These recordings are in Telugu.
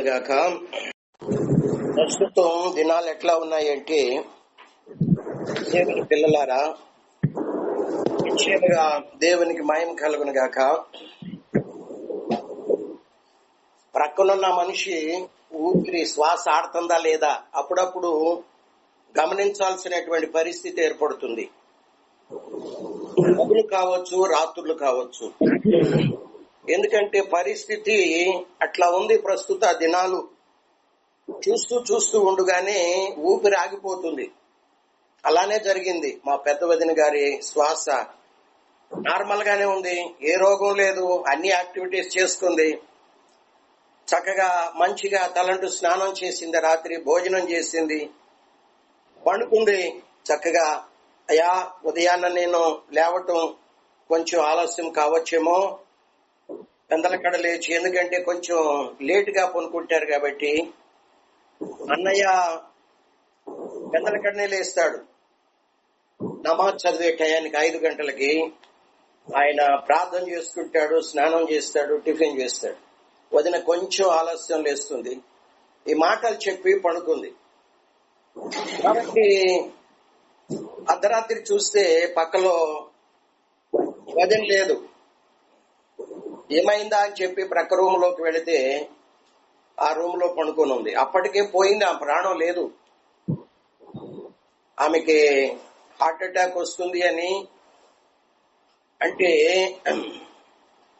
గాక. ప్రస్తుతం దినాలు ఎట్లా ఉన్నాయంటే, దేవుని పిల్లలారా, నిశ్చయముగా దేవునికి మహిమ కలుగును గాక. ప్రక్కనున్న మనిషి ఊపిరి శ్వాస ఆడుతుందా లేదా అప్పుడప్పుడు గమనించాల్సినటువంటి పరిస్థితి ఏర్పడుతుంది. పగులు కావచ్చు, రాత్రులు కావచ్చు. ఎందుకంటే పరిస్థితి అట్లా ఉంది. ప్రస్తుత దినాలు చూస్తూ ఉండగానే ఊపిరి ఆగిపోతుంది. అలానే జరిగింది. మా పెద్ద వదిన గారి శ్వాస నార్మల్ గానే ఉంది, ఏ రోగం లేదు, అన్ని యాక్టివిటీస్ చేసుకుంది, చక్కగా మంచిగా తలంటూ స్నానం చేసింది, రాత్రి భోజనం చేసింది, పండుకుంది చక్కగా. అయ్యా ఉదయాన్న నేను లేవటం కొంచెం ఆలస్యం కావచ్చేమో, పెందలకడ లేచి, ఎందుకంటే కొంచెం లేటుగా పనుకుంటారు కాబట్టి. అన్నయ్య పెందలకడనే లేస్తాడు, నమాజ్ చదివే టయానికి 5 గంటలకి. ఆయన ప్రార్థన చేసుకుంటాడు, స్నానం చేస్తాడు, టిఫిన్ చేస్తాడు. వదిన కొంచెం ఆలస్యం లేస్తుంది, ఈ మాటలు చెప్పి పడుకుంది. కాబట్టి అర్ధరాత్రి చూస్తే పక్కలో వదిన లేదు. ఏమైందా అని చెప్పి ప్రక్క రూమ్ లోకి వెళితే ఆ రూమ్ లో పడుకొని ఉంది. అప్పటికే పోయింది, ఆ ప్రాణం లేదు. ఆమెకి హార్ట్ అటాక్ వస్తుంది అని అంటే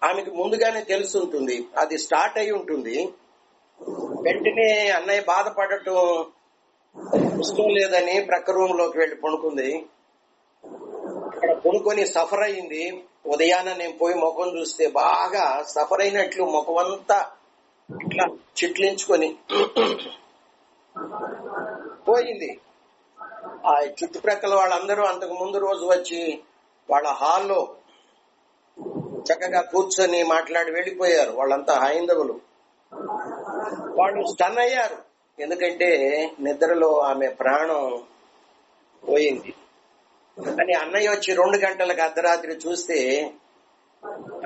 ఆమెకి ముందుగానే తెలిసి ఉంటుంది, అది స్టార్ట్ అయి ఉంటుంది. వెంటనే అన్నయ్య బాధపడటం ఇష్టం లేదని ప్రక్క రూమ్ లోకి వెళ్లి పడుకుంది. అక్కడ పడుకొని సఫర్ అయింది. ఉదయాన్న నేను పోయి ముఖం చూస్తే బాగా సఫర్ అయినట్లు ముఖం అంతా ఇట్లా చిట్లించుకొని పోయింది. ఆ చుట్టుప్రక్కల వాళ్ళందరూ అంతకు ముందు రోజు వచ్చి వాళ్ళ హాల్లో చక్కగా కూర్చొని మాట్లాడి వెళ్ళిపోయారు. వాళ్ళంతా హైందవులు. వాళ్ళు స్టన్ అయ్యారు, ఎందుకంటే నిద్రలో ఆమె ప్రాణం పోయింది అని. అన్నయ్య వచ్చి 2 గంటలకు అర్ధరాత్రి చూస్తే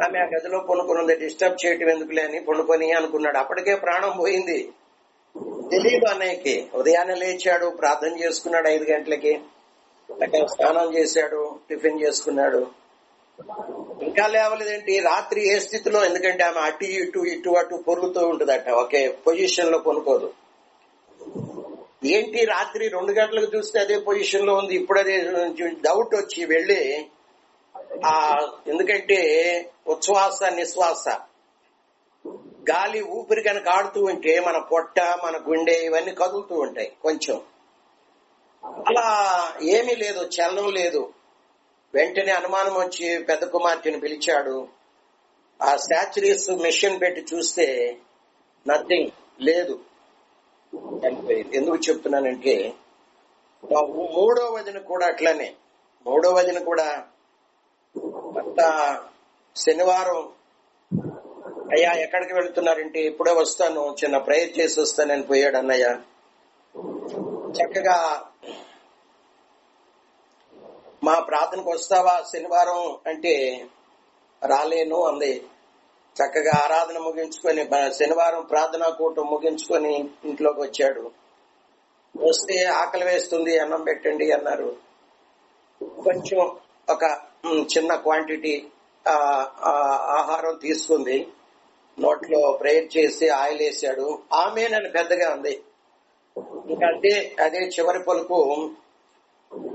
ఆమె ఆ గదిలో పనుకున్నది, డిస్టర్బ్ చేయటం ఎందుకులే అని పనుకొని అనుకున్నాడు. అప్పటికే ప్రాణం పోయింది. తెలియదు అన్నయ్యకి. ఉదయాన్నే లేచాడు, ప్రార్థన చేసుకున్నాడు 5 గంటలకి, స్నానం చేశాడు, టిఫిన్ చేసుకున్నాడు, ఇంకా లేవలేదేంటి. రాత్రి ఏ స్థితిలో, ఎందుకంటే ఆమె ఇటు అటు పొరుగుతూ ఉంటుందట, ఒకే పొజిషన్ లో కొనుక్కోదు. ఏంటి రాత్రి 2 గంటలకు చూస్తే అదే పొజిషన్ లో ఉంది. ఇప్పుడు అదే డౌట్ వచ్చి వెళ్ళి ఎందుకంటే ఉచ్ఛ్వాస నిశ్వాస గాలి ఊపిరి కనుక ఆడుతూ ఉంటే మన పొట్ట, మన గుండె ఇవన్నీ కదులుతూ ఉంటాయి. కొంచెం అలా ఏమీ లేదు, చలనం లేదు. వెంటనే అనుమానం వచ్చి పెద్ద కుమార్తెను పిలిచాడు. ఆ శాచురీస్ మెషిన్ పెట్టి చూస్తే నథింగ్, లేదు, చనిపోయింది. ఎందుకు చెప్తున్నానంటే, మూడో వదిన కూడా అట్లనే. మూడో వదిన కూడా అంత శనివారం, అయ్యా ఎక్కడికి వెళ్తున్నారంటే, ఇప్పుడే వస్తాను, చిన్న ప్రేయర్ చేసి వస్తానని పోయాడు అన్నయ్య. చక్కగా మా ప్రార్థనకు వస్తావా శనివారం అంటే రాలేను అంది. చక్కగా ఆరాధన ముగించుకొని, శనివారం ప్రార్థనా కూటం ముగించుకొని ఇంట్లోకి వచ్చాడు. వస్తే ఆకలి వేస్తుంది, అన్నం పెట్టండి అన్నారు. కొంచెం ఒక చిన్న క్వాంటిటీ ఆహారం తీసుకుంది, నోట్లో ప్రేయర్ చేసి ఆయిల్ వేసాడు. ఆమె నన్ను పెద్దగా ఉంది. ఇంకంటే అదే చివరి పలుకు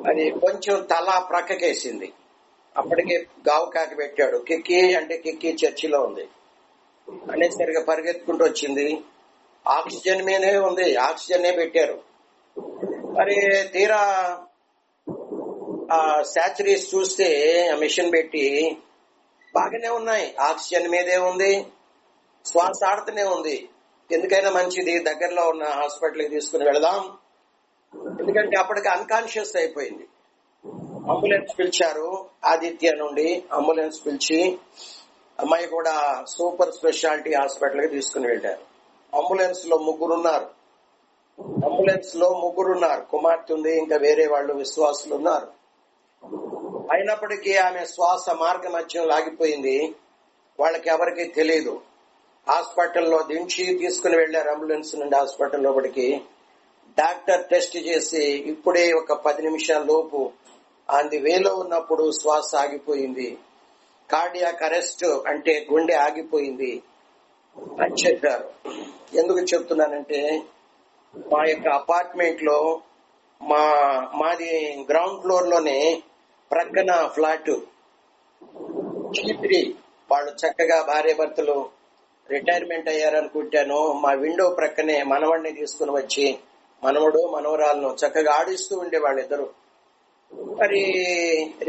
అది కొంచెం తల ప్రక్కకేసింది. అప్పటికే గావు కాకి పెట్టాడు. కిక్కి అంటే కిక్కి చర్చిలో ఉంది అనేసరిగా పరిగెత్తుకుంటూ వచ్చింది. ఆక్సిజన్ మీదే ఉంది, ఆక్సిజనే పెట్టారు. మరి తీరా శాచురీస్ చూస్తే ఆ మిషన్ పెట్టి బాగానే ఉన్నాయి, ఆక్సిజన్ మీదే ఉంది, శ్వాస ఆడుతూనే ఉంది. ఎందుకైనా మంచిది దగ్గరలో ఉన్న హాస్పిటల్కి తీసుకుని వెళదాం, ఎందుకంటే అప్పటికి అన్కాన్షియస్ అయిపోయింది. అంబులెన్స్ పిలిచారు, ఆదిత్య నుండి అంబులెన్స్ పిలిచి అమ్మాయి కూడా సూపర్ స్పెషాలిటీ హాస్పిటల్కి తీసుకుని వెళ్ళారు. అంబులెన్స్ లో ముగ్గురున్నారు. కుమార్తె ఉంది, ఇంకా వేరే వాళ్ళు విశ్వాసులు ఉన్నారు. అయినప్పటికీ ఆమె శ్వాస మార్గ మధ్యం లాగిపోయింది. వాళ్ళకి ఎవరికీ తెలియదు. హాస్పిటల్లో దించి తీసుకుని వెళ్లారు. అంబులెన్స్ నుండి హాస్పిటల్ లోపలికి. డాక్టర్ టెస్ట్ చేసి ఇప్పుడే ఒక 10 నిమిషాల లోపు అది వేలో ఉన్నప్పుడు శ్వాస ఆగిపోయింది, కార్డియాక్ అరెస్ట్ అంటే గుండె ఆగిపోయింది అని చెప్పారు. ఎందుకు చెప్తున్నానంటే మా యొక్క అపార్ట్మెంట్ లో మాది గ్రౌండ్ ఫ్లోర్ లోనే ప్రక్కన ఫ్లాట్ G3 వాళ్ళు చక్కగా భార్య భర్తలు రిటైర్మెంట్ అయ్యారనుకుంటాను. మా విండో ప్రక్కనే మనవడిని తీసుకుని వచ్చి మనవడు మనవరాలను చక్కగా ఆడిస్తూ ఉండేవాళ్ళు ఇద్దరు. మరి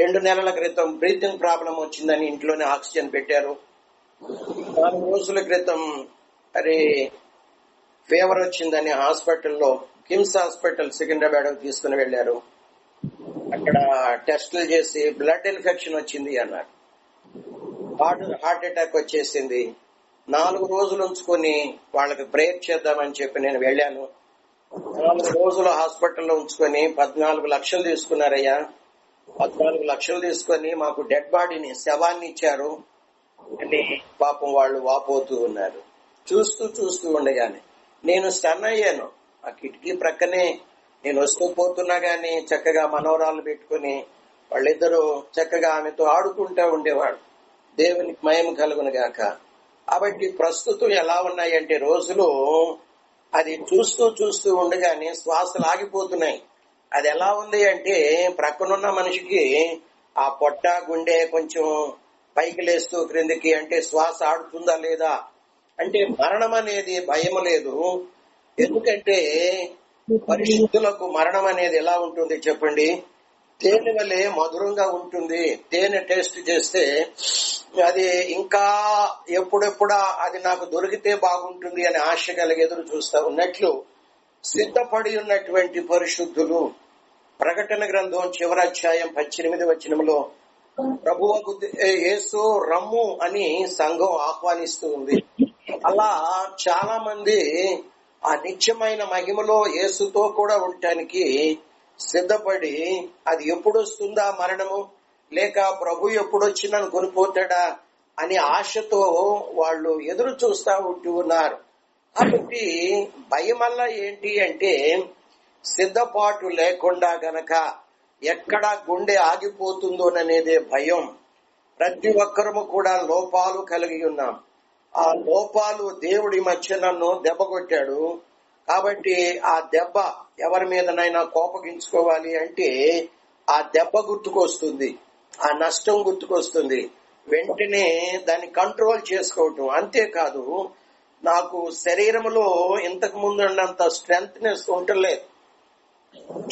2 నెలల క్రితం బ్రీతింగ్ ప్రాబ్లం వచ్చిందని ఇంట్లోనే ఆక్సిజన్ పెట్టారు. 4 రోజుల క్రితం మరి ఫీవర్ వచ్చిందని హాస్పిటల్లో కిమ్స్ హాస్పిటల్ సికింద్రాబాద్ తీసుకుని వెళ్లారు. అక్కడ టెస్టులు చేసి బ్లడ్ ఇన్ఫెక్షన్ వచ్చింది అన్నారు. హార్ట్ అటాక్ వచ్చేసింది. 4 రోజులు ఉంచుకొని వాళ్ళకి ప్రేయర్ చేద్దామని చెప్పి నేను వెళ్ళాను. 4 రోజులు హాస్పిటల్లో ఉంచుకొని 14 లక్షలు తీసుకున్నారయ్యా. 14 లక్షలు తీసుకొని మాకు డెడ్ బాడీని, శవాన్ని ఇచ్చారు అని పాపం వాళ్ళు వాపోతూ ఉన్నారు. చూస్తూ ఉండగానే నేను స్టన్ అయ్యాను. ఆ కిటికీ ప్రక్కనే నేను వస్తూ పోతున్నా గాని చక్కగా మనవరాలు పెట్టుకుని వాళ్ళిద్దరూ చక్కగా ఆమెతో ఆడుకుంటూ ఉండేవాడు. దేవునికి మహిమ కలుగును గాక. కాబట్టి ప్రస్తుతం ఎలా ఉన్నాయంటే రోజులు అది చూస్తూ ఉండగానే శ్వాసలు ఆగిపోతున్నాయి. అది ఎలా ఉంది అంటే ప్రక్కనున్న మనిషికి ఆ పొట్ట గుండె కొంచెం పైకి లేస్తూ క్రిందికి అంటే శ్వాస ఆడుతుందా లేదా అంటే మరణం అనేది భయం లేదు. ఎందుకంటే పరిశుద్ధులకు మరణం అనేది ఎలా ఉంటుంది చెప్పండి? తేనె వలె మధురంగా ఉంటుంది. తేనె టేస్ట్ చేస్తే అది ఇంకా ఎప్పుడెప్పుడా అది నాకు దొరికితే బాగుంటుంది అని ఆశ కలిగి ఎదురు చూస్తా ఉన్నట్లు సిద్ధపడి ఉన్నటువంటి పరిశుద్ధులు ప్రకటన గ్రంథం చివరి అధ్యాయం 18వ వచనంలో ప్రభువు యేసు రమ్ము అని సంఘం ఆహ్వానిస్తూ ఉంది. అలా చాలా మంది ఆ నిత్యమైన మహిమలో యేసుతో కూడా ఉండటానికి సిద్ధపడి అది ఎప్పుడు వస్తుందా మరణము, లేక ప్రభు ఎప్పుడొచ్చి నన్ను కొనిపోతాడా అని ఆశతో వాళ్ళు ఎదురు చూస్తా ఉంటూ ఉన్నారు. కాబట్టి భయం వల్ల ఏంటి అంటే సిద్ధపాటు లేకుండా గనక ఎక్కడ గుండె ఆగిపోతుందోననేదే భయం. ప్రతి ఒక్కరము కూడా లోపాలు కలిగి ఉన్నాం. ఆ లోపాలు దేవుడి మధ్య నన్ను దెబ్బ కొట్టాడు. కాబట్టి ఆ దెబ్బ ఎవరి మీదనైనా కోపగించుకోవాలి అంటే ఆ దెబ్బ గుర్తుకొస్తుంది, ఆ నష్టం గుర్తుకొస్తుంది. వెంటనే దాన్ని కంట్రోల్ చేసుకోవటం. అంతేకాదు నాకు శరీరంలో ఇంతకు ముందు ఉన్నంత స్ట్రెంగ్త్నెస్ ఉండలేదు,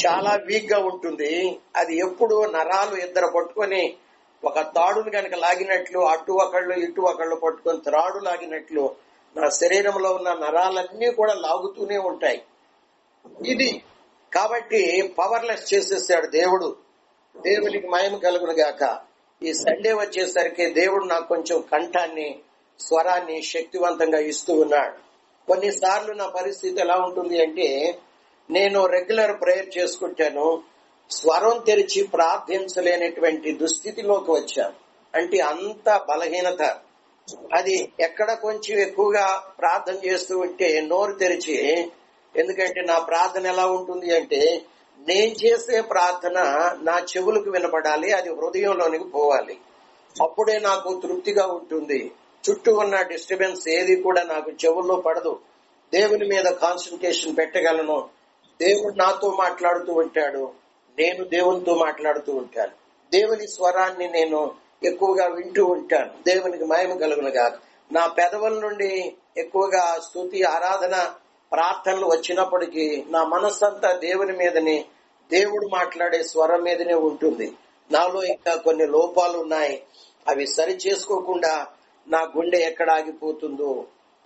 చాలా వీక్ గా ఉంటుంది. అది ఎప్పుడు నరాలు ఇద్దరు పట్టుకొని ఒక తాడును కనుక లాగినట్లు అటు ఒకళ్ళు ఇటు ఒకళ్ళు పట్టుకొని త్రాడు లాగినట్లు నా శరీరంలో ఉన్న నరాలన్నీ కూడా లాగుతూనే ఉంటాయి. ఇది కాబట్టి పవర్లెస్ చేసేసాడు దేవుడు. దేవునికి మహిమ కలుగును గాక. ఈ సండే వచ్చేసరికి దేవుడు నాకు కొంచెం కంఠాన్ని, స్వరాన్ని శక్తివంతంగా ఇస్తూ ఉన్నాడు. కొన్నిసార్లు నా పరిస్థితి ఎలా ఉంటుంది అంటే నేను రెగ్యులర్ ప్రేయర్ చేసుకుంటాను, స్వరం తెరిచి ప్రార్థించలేనటువంటి దుస్థితిలోకి వచ్చాను. అంటే అంత బలహీనత. అది ఎక్కడ కొంచెం ఎక్కువగా ప్రార్థన చేస్తూ ఉంటే నోరు తెరిచి, ఎందుకంటే నా ప్రార్థన ఎలా ఉంటుంది అంటే నేను చేసే ప్రార్థన నా చెవులకు వినపడాలి, అది హృదయంలోనికి పోవాలి. అప్పుడే నాకు తృప్తిగా ఉంటుంది. చుట్టూ ఉన్న డిస్టర్బెన్స్ ఏది కూడా నాకు చెవుల్లో పడదు. దేవుని మీద కాన్సన్ట్రేషన్ పెట్టగలను. దేవుడు నాతో మాట్లాడుతూ ఉంటాడు, నేను దేవునితో మాట్లాడుతూ ఉంటాను. దేవుని స్వరాన్ని నేను ఎక్కువగా వింటూ ఉంటాను. దేవునికి మహిమ కలుగునుగా. నా పెదవుల నుండి ఎక్కువగా స్తుతి, ఆరాధన, ప్రార్థనలు వచ్చినప్పటికీ నా మనస్సంతా దేవుని మీదనే, దేవుడు మాట్లాడే స్వరం మీదనే ఉంటుంది. నాలో ఇంకా కొన్ని లోపాలు ఉన్నాయి. అవి సరి చేసుకోకుండా నా గుండె ఎక్కడ ఆగిపోతుందో.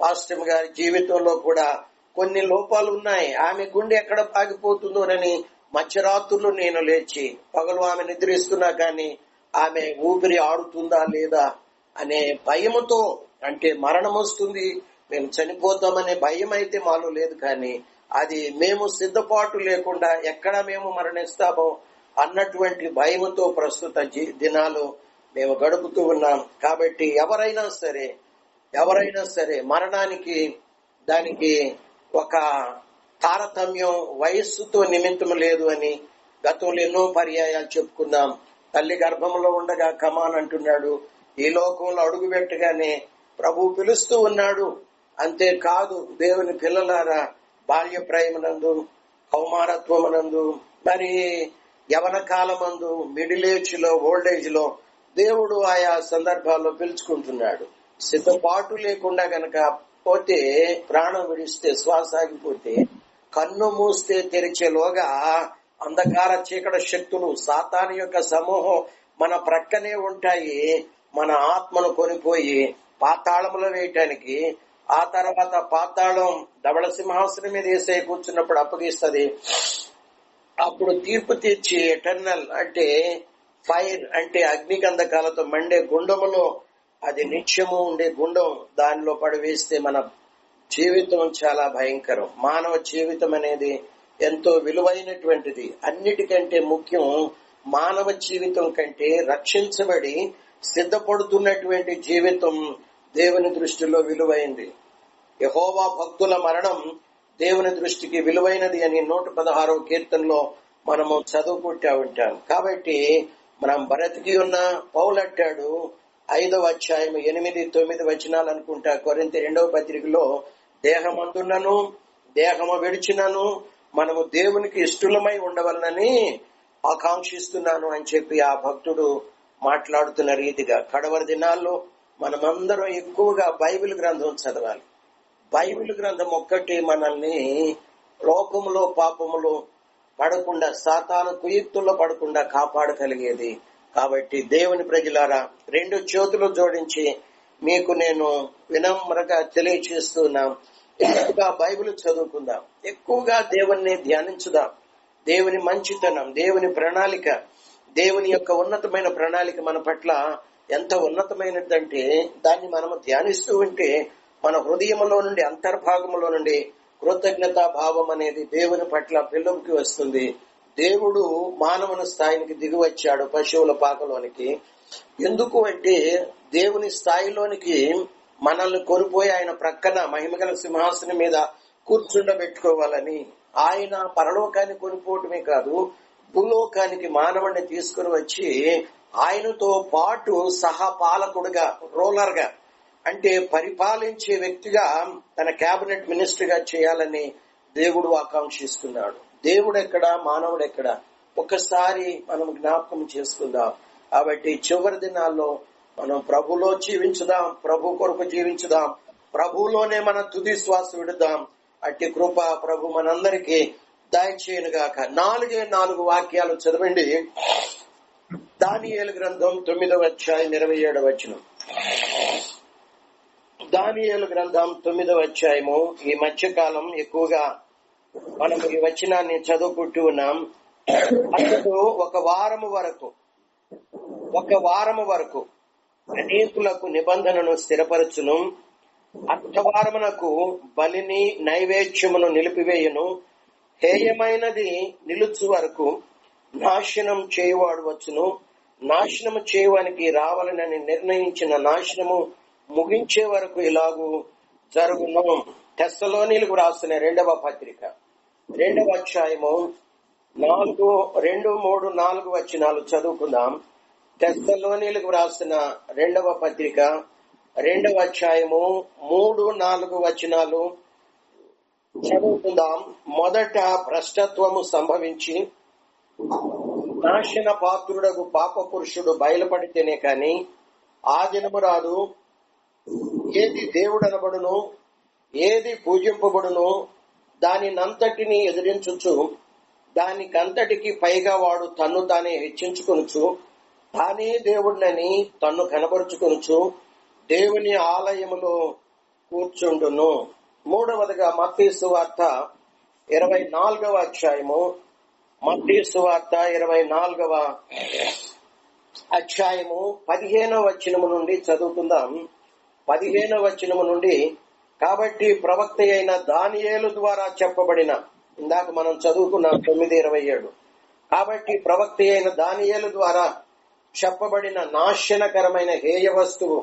పాస్టర్ గారి జీవితంలో కూడా కొన్ని లోపాలు ఉన్నాయి. ఆమె గుండె ఎక్కడ ఆగిపోతుందోనని మధ్యరాత్రులు నేను లేచి, పగలు ఆమె నిద్రిస్తున్నా కానీ ఆమె ఊపిరి ఆడుతుందా లేదా అనే భయముతో, అంటే మరణం వస్తుంది, మేము చనిపోతామనే భయం అయితే మాలో లేదు. కానీ అది మేము సిద్ధపాటు లేకుండా ఎక్కడ మేము మరణిస్తామో అన్నటువంటి భయముతో ప్రస్తుత దినాలు మేము గడుపుతూ ఉన్నాం. కాబట్టి ఎవరైనా సరే ఎవరైనా సరే మరణానికి దానికి ఒక తారతమ్యం వయస్సుతో నిమిత్తం లేదు అని గతంలో ఎన్నో పర్యాయాలు చెప్పుకున్నాం. తల్లి గర్భంలో ఉండగా కమాన్ అంటున్నాడు. ఈ లోకంలో అడుగు పెట్టగానే ప్రభు పిలుస్తూ ఉన్నాడు. అంతేకాదు దేవుని పిల్లలారా, బాల్య ప్రేమనందు, కౌమారత్వమునందు, మరి యవన కాలమందు, మిడిల్ ఏజ్ లో, ఓల్డ్ ఏజ్ లో దేవుడు ఆయా సందర్భాల్లో పిలుచుకుంటున్నాడు. సిద్ధపాటు లేకుండా గనక పోతే, ప్రాణం విడిస్తే, శ్వాస ఆగిపోతే, కన్ను మూస్తే తెరిచేలోగా అంధకార చీకటి శక్తులు, సాతాను యొక్క సమూహం మన ప్రక్కనే ఉంటాయి. మన ఆత్మను కొనిపోయి పాతాళంలో వేయటానికి, ఆ తర్వాత పాతాళం ధవళ సింహాసనం మీద వేసే కూర్చున్నప్పుడు అప్పగిస్తుంది. అప్పుడు తీర్పు తీర్చి ఎటర్నల్ అంటే ఫైర్ అంటే అగ్నిగంధకాలతో మండే గుండములో, అది నిత్యము ఉండే గుండం, దానిలో పడివేస్తే మన జీవితం చాలా భయంకరం. మానవ జీవితం అనేది ఎంతో విలువైనటువంటిది. అన్నిటికంటే ముఖ్యం మానవ జీవితం కంటే రక్షించబడి సిద్ధపడుతున్నటువంటి జీవితం దేవుని దృష్టిలో విలువైంది. యెహోవా భక్తుల మరణం దేవుని దృష్టికి విలువైనది అని 116వ కీర్తనలో మనము చదువుకుంటా ఉంటాం. కాబట్టి మనం బ్రతికి ఉన్న పౌలు అంటాడు, 5వ అధ్యాయం 8-9 వచనాలు అనుకుంటా, కొరింథీ 2వ పత్రికలో, దేహమందున్నను దేహము విడిచినను మనము దేవునికి ఇష్టలమై ఉండవలనని ఆకాంక్షిస్తున్నాను అని చెప్పి ఆ భక్తుడు మాట్లాడుతున్న రీతిగా కడవరి దినాల్లో మనమందరం ఎక్కువగా బైబిల్ గ్రంథం చదవాలి. బైబిల్ గ్రంథం ఒక్కటి మనల్ని లోకములో పాపములో పడకుండా, సాతాను కుయుక్తుల్లో పడకుండా కాపాడగలిగేది. కాబట్టి దేవుని ప్రజలారా, 2 చేతులు జోడించి మీకు నేను వినమ్రంగా తెలియచేస్తున్నాం, ఎక్కువగా బైబిల్ చదువుకుందాం, ఎక్కువగా దేవుణ్ణి ధ్యానించుదాం. దేవుని మంచితనం, దేవుని ప్రణాళిక, దేవుని యొక్క ఉన్నతమైన ప్రణాళిక మన పట్ల ఎంత ఉన్నతమైనదంటే దాన్ని మనము ధ్యానిస్తూ ఉంటే మన హృదయంలో నుండి, అంతర్భాగంలో నుండి కృతజ్ఞతా భావం అనేది దేవుని పట్ల పిలుపుకి వస్తుంది. దేవుడు మానవుని స్థాయికి దిగి వచ్చాడు పశువుల పాకలోనికి. ఎందుకు అంటే దేవుని స్థాయిలోనికి మనల్ని కొనిపోయి ఆయన ప్రక్కన మహిమగల సింహాసనం మీద కూర్చుండబెట్టుకోవాలని. ఆయన పరలోకాన్ని కొనిపోవటమే కాదు, భూలోకానికి మానవుడిని తీసుకుని వచ్చి ఆయనతో పాటు సహపాలకుడుగా, రూలర్ గా అంటే పరిపాలించే వ్యక్తిగా, తన కేబినెట్ మినిస్టర్ గా చేయాలని దేవుడు ఆకాంక్షిస్తున్నాడు. దేవుడు ఎక్కడ, మానవుడు ఎక్కడ, ఒక్కసారి మనం జ్ఞాపకం చేసుకుందాం. కాబట్టి చివరి దినాల్లో మనం ప్రభులో జీవించుదాం, ప్రభు కొరకు జీవించుదాం, ప్రభులోనే మన తుది శ్వాస విడుదాం. అట్టి కృప ప్రభు మనందరికీ దయచేయనుగాక. 4 వాక్యాలు చదవండి. దానియేలు గ్రంథం 9వ అధ్యాయం 27వ వచనం. దానియేలు గ్రంథం 9వ అధ్యాయము. ఈ మధ్యకాలం ఎక్కువగా మనం ఈ వచనాన్ని చదువుకుంటూ ఉన్నాం. అతడు ఒక వారము వరకు అనేకులకు నిబంధనను స్థిరపరచును, అర్థవారమునకు బలిని నైవేద్యమును నిలిపివేయును, హేయమైనది నిలుచు వరకు నాశనం చేయువాడు వచ్చును, నాశనము చేయడానికి రావాలని నిర్ణయించిన నాశనము ముగించే వరకు ఇలాగూ జరుగును. తెస్సలోనీలకు రాసిన 2వ పత్రిక 2వ అధ్యాయము 2, 3, 4 వచనాలు చదువుకుందాం. తెస్సలోనీలకు రాసిన 2వ పత్రిక 2వ అధ్యాయము 3, 4 వచనాలు చదువుకుందాం. మొదట భ్రష్టత్వము సంభవించి నాశన పాత్రుడకు పాప పురుషుడు బయలుపడితేనే కాని ఆ దినము రాదు. ఏది దేవుడనబడును, ఏది పూజింపబడును, దానినంతటిని ఎదిరించుచు దానికంతటికి పైగా వాడు తన్ను తానే హెచ్చించుకొనుచు తానే దేవుడినని తన్ను కనబరుచుకొనుచు దేవుని ఆలయములో కూర్చుండును. 3వదిగా మత్తయి సువార్త 24వ అధ్యాయము. మత్తయి సువార్త 24వ అధ్యాయము 15వ వచనము నుండి చదువుకుందాం. 15వ వచనము నుండి, కాబట్టి ప్రవక్త అయిన దానియేలు ద్వారా చెప్పబడిన, ఇందాక మనం చదువుకున్నాం 9:27. కాబట్టి ప్రవక్త అయిన దానియేలు ద్వారా చెప్పబడిన నాశనకరమైన హేయ వస్తువు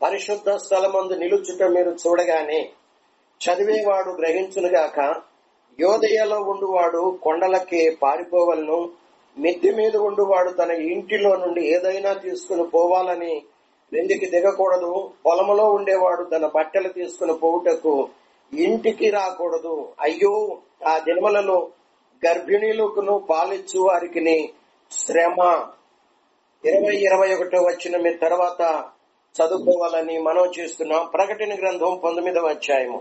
పరిశుద్ధ స్థలమందు నిలుచుట మీరు చూడగానే చదివేవాడు గ్రహించునుగాక, యోదయలో ఉండువాడు కొండలకి పారిపోవలను, మిద్దె మీద ఉండువాడు తన ఇంటిలో నుండి ఏదైనా తీసుకుని పోవాలని వెండికి దిగకూడదు, పొలములో ఉండేవాడు తన బట్టలు తీసుకుని పోవుటకు ఇంటికి రాకూడదు. అయ్యో, ఆ దినములలో గర్భిణీలకును పాలిచ్చు వారికి శ్రమ. 20-21 వచ్చిన మీ తర్వాత చదువుకోవాలని మనం చేస్తున్నాం. ప్రకటన గ్రంథం 19వ అధ్యాయము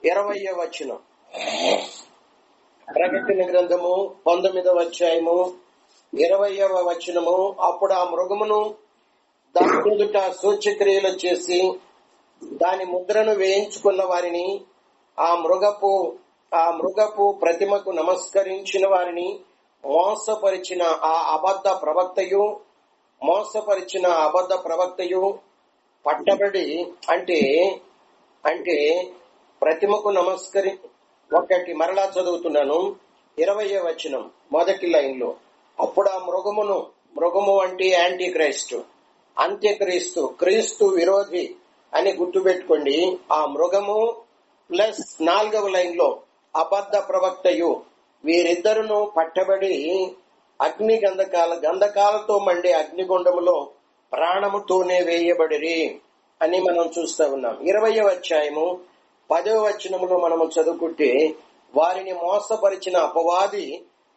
20వ వచనం. ప్రకటన గ్రంథము 19వ అధ్యాయము 20వ వచనము. అప్పుడు ఆ మృగమును దాని ఎదుట సూచక్రియలు చేసి దాని ముద్రను వేయించుకున్న వారిని, ఆ మృగపు ప్రతిమకు నమస్కరించిన వారిని మోసపరిచిన ఆ అబద్ధ ప్రవక్తయు పట్టబడి, అంటే ప్రతిమకు ఒకటి మరలా చదువుతున్నాను, 20వ వచనం మొదటి లైన్ లో. అప్పుడు ఆ మృగము అంటే యాంటీ క్రైస్ట్, అంత్యక్రీస్తు, క్రీస్తు విరోధి అని గుర్తుపెట్టుకోండి. ఆ మృగము ప్లస్ 4వ లైన్ లో అబద్ధ ప్రవక్తయు, వీరిద్దరును పట్టబడి అగ్ని గంధకాలతో మండే అగ్నిగుండములో ప్రాణముతోనే వేయబడిరి అని మనం చూస్తా ఉన్నాం. 20వ అధ్యాయము 10వ వచనములో మనము చదువుకుంటే, వారిని మోసపరిచిన అపవాది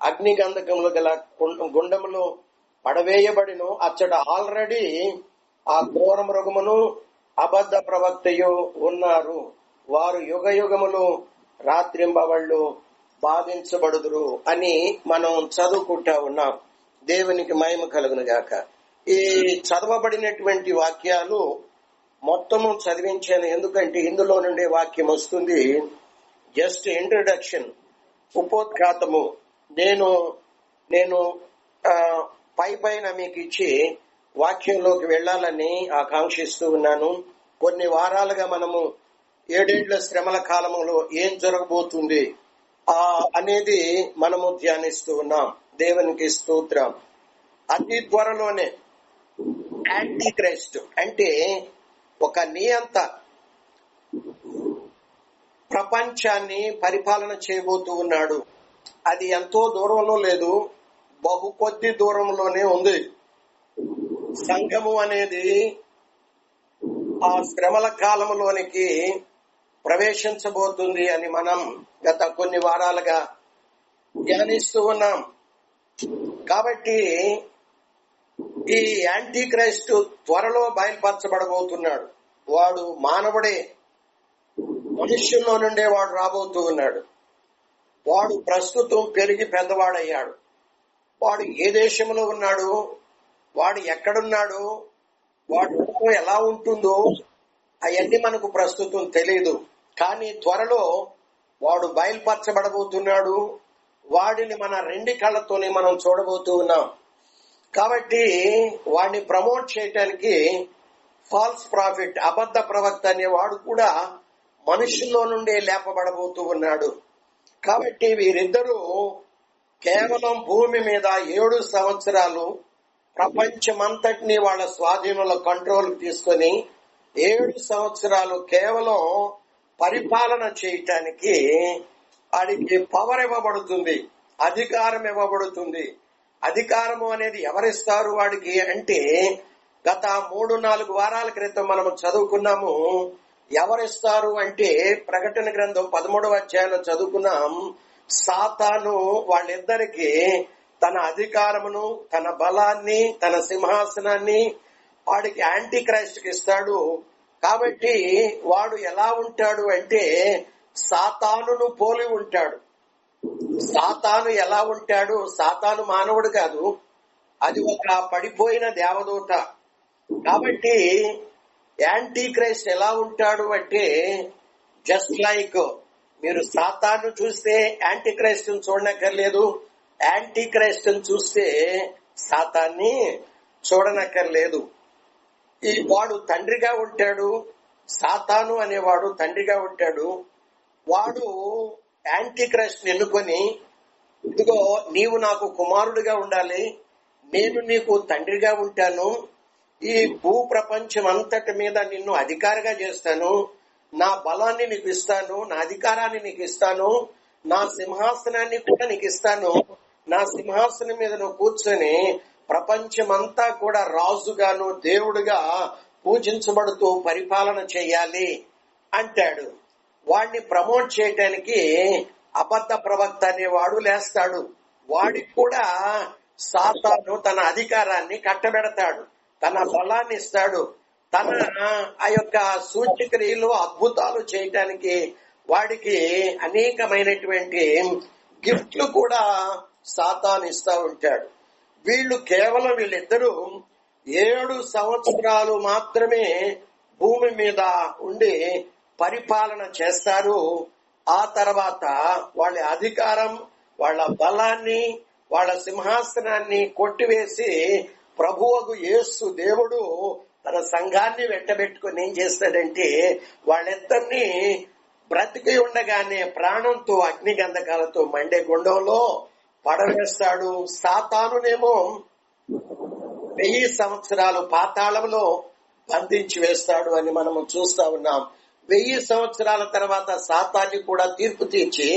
అగ్ని గంధకములు గల గుండములో పడవేయబడిను. అచ్చట ఆల్రెడీ ఆ ఘోర మృగమును అబద్ధ ప్రవక్తయు ఉన్నారు. వారు యుగములు రాత్రింబవళ్ళు బాధించబడుదురు అని మనం చదువుకుంటా ఉన్నాం. దేవునికి మహిమ కలుగును గాక. ఈ చదవబడినటువంటి వాక్యాలు మొత్తము చదివించాను, ఎందుకంటే ఇందులో నుండి వాక్యం వస్తుంది. జస్ట్ ఇంట్రడక్షన్, ఉపోద్ఘాతము నేను పైన మీకు ఇచ్చి వాక్యంలోకి వెళ్లాలని ఆకాంక్షిస్తూ ఉన్నాను. కొన్ని వారాలుగా మనము 7 ఏళ్ల శ్రమల కాలంలో ఏం జరగబోతుంది అనేది మనము ధ్యానిస్తూ ఉన్నాం. దేవునికి స్తోత్రం. అతి త్వరలోనే యాంటీ క్రైస్ట్ అంటే ఒక నియంత ప్రపంచాన్ని పరిపాలన చేయబోతూ ఉన్నాడు. అది ఎంతో దూరంలో లేదు, బహు కొద్ది దూరంలోనే ఉంది. సంఘము అనేది ఆ శ్రమల కాలంలోనికి ప్రవేశించబోతుంది అని మనం గత కొన్ని వారాలుగా ధ్యానిస్తూ ఉన్నాం. కాబట్టి ఈ యాంటీ క్రైస్ట్ త్వరలో బయలుపరచబడబోతున్నాడు. వాడు మానవుడే, మనుష్యుల్లో నుండే వాడు రాబోతూ ఉన్నాడు. వాడు ప్రస్తుతం పెరిగి పెద్దవాడయ్యాడు. వాడు ఏ దేశంలో ఉన్నాడు, వాడు ఎక్కడున్నాడు, వాడు ఎలా ఉంటుందో అవన్నీ మనకు ప్రస్తుతం తెలియదు. కానీ త్వరలో వాడు బయలుపరచబడబోతున్నాడు. వాడిని మన 2 కళ్ళతోనే మనం చూడబోతూ ఉన్నాం. కాబట్టి వాడిని ప్రమోట్ చేయటానికి ఫాల్స్ ప్రాఫిట్, అబద్ధ ప్రవక్త అనే వాడు కూడా మనుషుల్లో నుండే లేపబడబోతూ ఉన్నాడు. కాబట్టి వీరిద్దరూ కేవలం భూమి మీద 7 సంవత్సరాలు ప్రపంచమంతటినీ వాళ్ళ స్వాధీనంలో కంట్రోల్ తీసుకొని 7 సంవత్సరాలు కేవలం పరిపాలన చేయటానికి వాడికి పవర్ ఇవ్వబడుతుంది, అధికారం ఇవ్వబడుతుంది. అధికారము అనేది ఎవరిస్తారు వాడికి అంటే, గత 3-4 వారాల క్రితం మనము చదువుకున్నాము. ఎవరిస్తారు అంటే ప్రకటన గ్రంథం 13వ అధ్యాయంలో చదువుకున్నాం. సాతాను వాళ్ళిద్దరికి తన అధికారమును, తన బలాన్ని, తన సింహాసనాన్ని వాడికి యాంటీ క్రైస్ట్ కి ఇస్తాడు. కాబట్టి వాడు ఎలా ఉంటాడు అంటే సాతానును పోలి ఉంటాడు. సాతాను ఎలా ఉంటాడు? సాతాను మానవుడు కాదు, అది ఒక పడిపోయిన దేవదూత. కాబట్టి యాంటీ క్రైస్ట్ ఎలా ఉంటాడు అంటే జస్ట్ లైక్ మీరు సాతాను చూస్తే యాంటీ క్రైస్ట్ చూడనక్కర్లేదు, యాంటీ క్రైస్ట్ చూస్తే సాతాన్ని చూడనక్కర్లేదు. ఈ వాడు తండ్రిగా ఉంటాడు, సాతాను అనేవాడు తండ్రిగా ఉంటాడు. వాడు యాంటీ క్రైస్ట్ ఎన్నుకొని, ఇదిగో నీవు నాకు కుమారుడిగా ఉండాలి, నేను నీకు తండ్రిగా ఉంటాను, ఈ భూ ప్రపంచం అంతటి మీద నిన్ను అధికారిగా చేస్తాను, నా బలాన్ని నీకు ఇస్తాను, నా అధికారాన్ని నీకు ఇస్తాను, నా సింహాసనాన్ని కూడా నీకు ఇస్తాను, నా సింహాసనం మీద నువ్వు కూర్చొని ప్రపంచమంతా కూడా రాజుగాను దేవుడుగా పూజించబడుతూ పరిపాలన చేయాలి అంటాడు. వాడిని ప్రమోట్ చేయడానికి అబద్ధ ప్రవక్త అనేవాడు లేస్తాడు. వాడికి కూడా సాతాను తన అధికారాన్ని కట్టబెడతాడు, తన బలాన్ని ఇస్తాడు, తన ఆ యొక్క సూచక్రియలు అద్భుతాలు చేయటానికి వాడికి అనేకమైనటువంటి గిఫ్ట్లు కూడా సాతాను ఇస్తా ఉంటాడు. వీళ్ళిద్దరూ 7 సంవత్సరాలు మాత్రమే భూమి మీద ఉండి పరిపాలన చేస్తారు. ఆ తర్వాత వాళ్ళ అధికారం, వాళ్ళ బలాన్ని, వాళ్ళ సింహాసనాన్ని కొట్టివేసి ప్రభువగు యేసు దేవుడు తన సంఘాన్ని వెంటబెట్టుకుని ఏం చేస్తాడంటే వాళ్ళిద్దరినీ బ్రతికి ఉండగానే ప్రాణంతో అగ్ని గంధకాలతో మండే గుండంలో పడవేస్తాడు. సాతానునేమో 1000 సంవత్సరాలు పాతాళంలో బంధించి వేస్తాడు అని మనము చూస్తా ఉన్నాం. 1000 సంవత్సరాల తర్వాత సాతాన్ని కూడా తీర్పు తీర్చి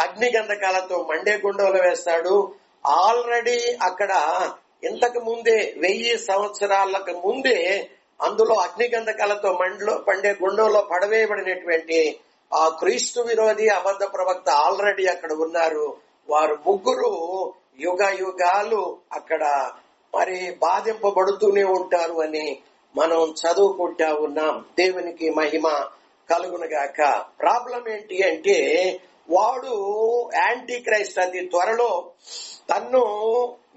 అగ్ని గంధకాలతో మండే గుండంలో వేస్తాడు. ఆల్రెడీ అక్కడ ఇంతకు ముందే 1000 సంవత్సరాలకు ముందే అందులో అగ్ని గంధకాలతో పండే గుండంలో పడవేయబడినటువంటి ఆ క్రీస్తు విరోధి అబద్ధ ప్రవక్త ఆల్రెడీ అక్కడ ఉన్నారు. వారు ముగ్గురు యుగ యుగాలు అక్కడ మరి బాధింపబడుతూనే ఉంటారు అని మనం చదువుకుంటా ఉన్నాం. దేవునికి మహిమ కలుగునుగాక. ప్రాబ్లం ఏంటి అంటే వాడు యాంటీ క్రైస్ట్ అతి త్వరలో తన్ను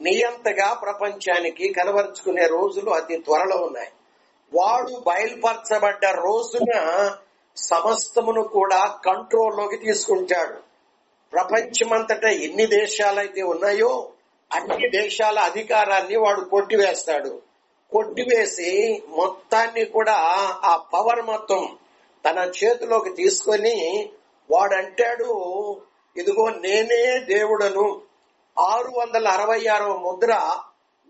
నియంతగా ప్రపంచానికి కనబరుచుకునే రోజులు అతి త్వరలో ఉన్నాయి. వాడు బయలుపరచబడ్డ రోజున సమస్తమును కూడా కంట్రోల్లోకి తీసుకుంటాడు. ప్రపంచమంతటా ఎన్ని దేశాలైతే ఉన్నాయో అన్ని దేశాల అధికారాన్ని వాడు కొట్టివేస్తాడు. కొట్టివేసి మొత్తాన్ని కూడా ఆ పవర్ మొత్తం తన చేతిలోకి తీసుకొని వాడంటాడు, ఇదిగో నేనే దేవుడను, 666వ ముద్ర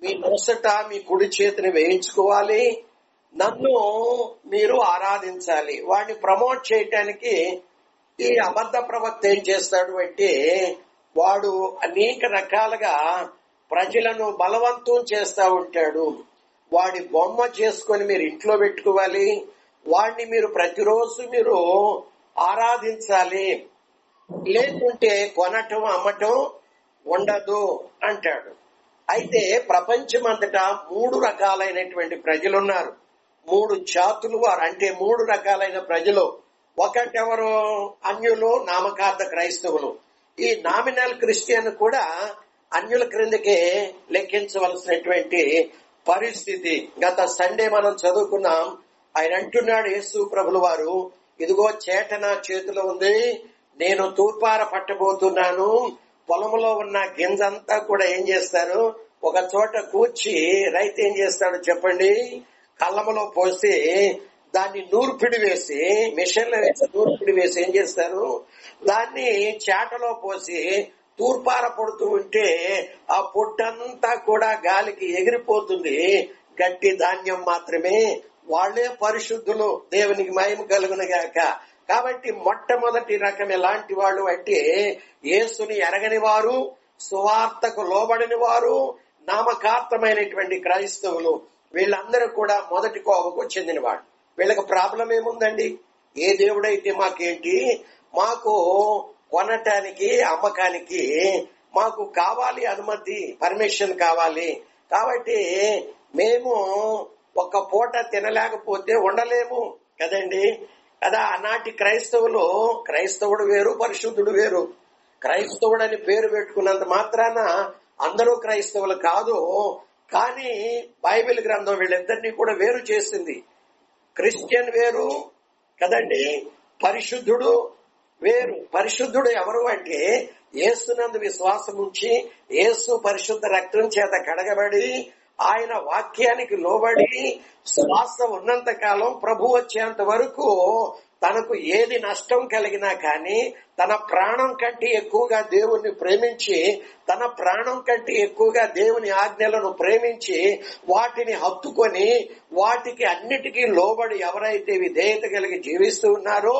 మీ నొసట మీ కుడి చేతిని వేయించుకోవాలి, నన్ను మీరు ఆరాధించాలి. వాడిని ప్రమోట్ చేయటానికి ఈ అబద్ధ ప్రవక్త ఏం చేస్తాడు అంటే వాడు అనేక రకాలుగా ప్రజలను బలవంతం చేస్తా ఉంటాడు. వాడి బొమ్మ చేసుకొని మీరు ఇంట్లో పెట్టుకోవాలి, వాడిని మీరు ప్రతిరోజు మీరు ఆరాధించాలి, లేకుంటే కొనటం అమ్మటం ఉండదు అంటాడు. అయితే ప్రపంచమంతటా 3 రకాలైనటువంటి ప్రజలున్నారు. 3 జాతులు వారు, అంటే 3 రకాలైన ప్రజలు. ఒకటెవరు? అన్యులు, నామకార్థ క్రైస్తవులు. ఈ నామినల్ క్రిస్టియన్ కూడా అన్యుల క్రిందకే లెక్కించవలసినటువంటి పరిస్థితి. గత సండే మనం చదువుకున్నాం. ఆయన అంటున్నాడు యేసు ప్రభుల వారు, ఇదిగో చేట నా చేతిలో ఉంది, నేను తూర్పార పట్టబోతున్నాను. పొలంలో ఉన్న గింజంతా కూడా ఏం చేస్తారు, ఒక చోట కూర్చి రైతు ఏం చేస్తాడు చెప్పండి, కళ్ళములో పోసి దాన్ని నూర్పిడి వేసి, మిషన్లో వేసి నూర్పిడి వేసి ఏం చేస్తారు, దాన్ని చేటలో పోసి తూర్పార పడుతూ ఉంటే ఆ పొట్టంతా కూడా గాలికి ఎగిరిపోతుంది. గట్టి ధాన్యం మాత్రమే. వాళ్లే పరిశుద్ధులు. దేవునికి మహిమ కలుగునుగాక. కాబట్టి మొట్టమొదటి రకం ఎలాంటి వాళ్ళు అంటే యేసుని ఎరగని వారు, సువార్తకు లోబడిన వారు, నామకార్థమైనటువంటి క్రైస్తవులు. వీళ్ళందరూ కూడా మొదటి కోవకు చెందినవాడు. వీళ్ళకి ప్రాబ్లం ఏముందండి? ఏ దేవుడైతే మాకేంటి, మాకు కొనటానికి అమ్మకానికి మాకు కావాలి అనుమతి, పర్మిషన్ కావాలి. కాబట్టి మేము ఒక పూట తినలేకపోతే ఉండలేము కదండి కదా. ఆనాటి క్రైస్తవులు, క్రైస్తవుడు వేరు, పరిశుద్ధుడు వేరు. క్రైస్తవుడు అని పేరు పెట్టుకున్నంత మాత్రాన అందరూ క్రైస్తవులు కాదు. కానీ బైబిల్ గ్రంథం వీళ్ళిద్దరినీ కూడా వేరు చేసింది. క్రిస్టియన్ వేరు కదండి, పరిశుద్ధుడు వేరు. పరిశుద్ధుడు ఎవరు అంటే యేసునందు విశ్వాసం ఉంచి, యేసు పరిశుద్ధ రక్తం చేత కడగబడి, ఆయన వాక్యానికి లోబడి శ్వాస ఉన్నంత కాలం, ప్రభు వచ్చేంత వరకు తనకు ఏది నష్టం కలిగినా కానీ తన ప్రాణం కంటే ఎక్కువగా దేవుణ్ణి ప్రేమించి, తన ప్రాణం కంటే ఎక్కువగా దేవుని ఆజ్ఞలను ప్రేమించి వాటిని హత్తుకొని వాటికి అన్నిటికీ లోబడి ఎవరైతే విధేయత కలిగి జీవిస్తూ ఉన్నారో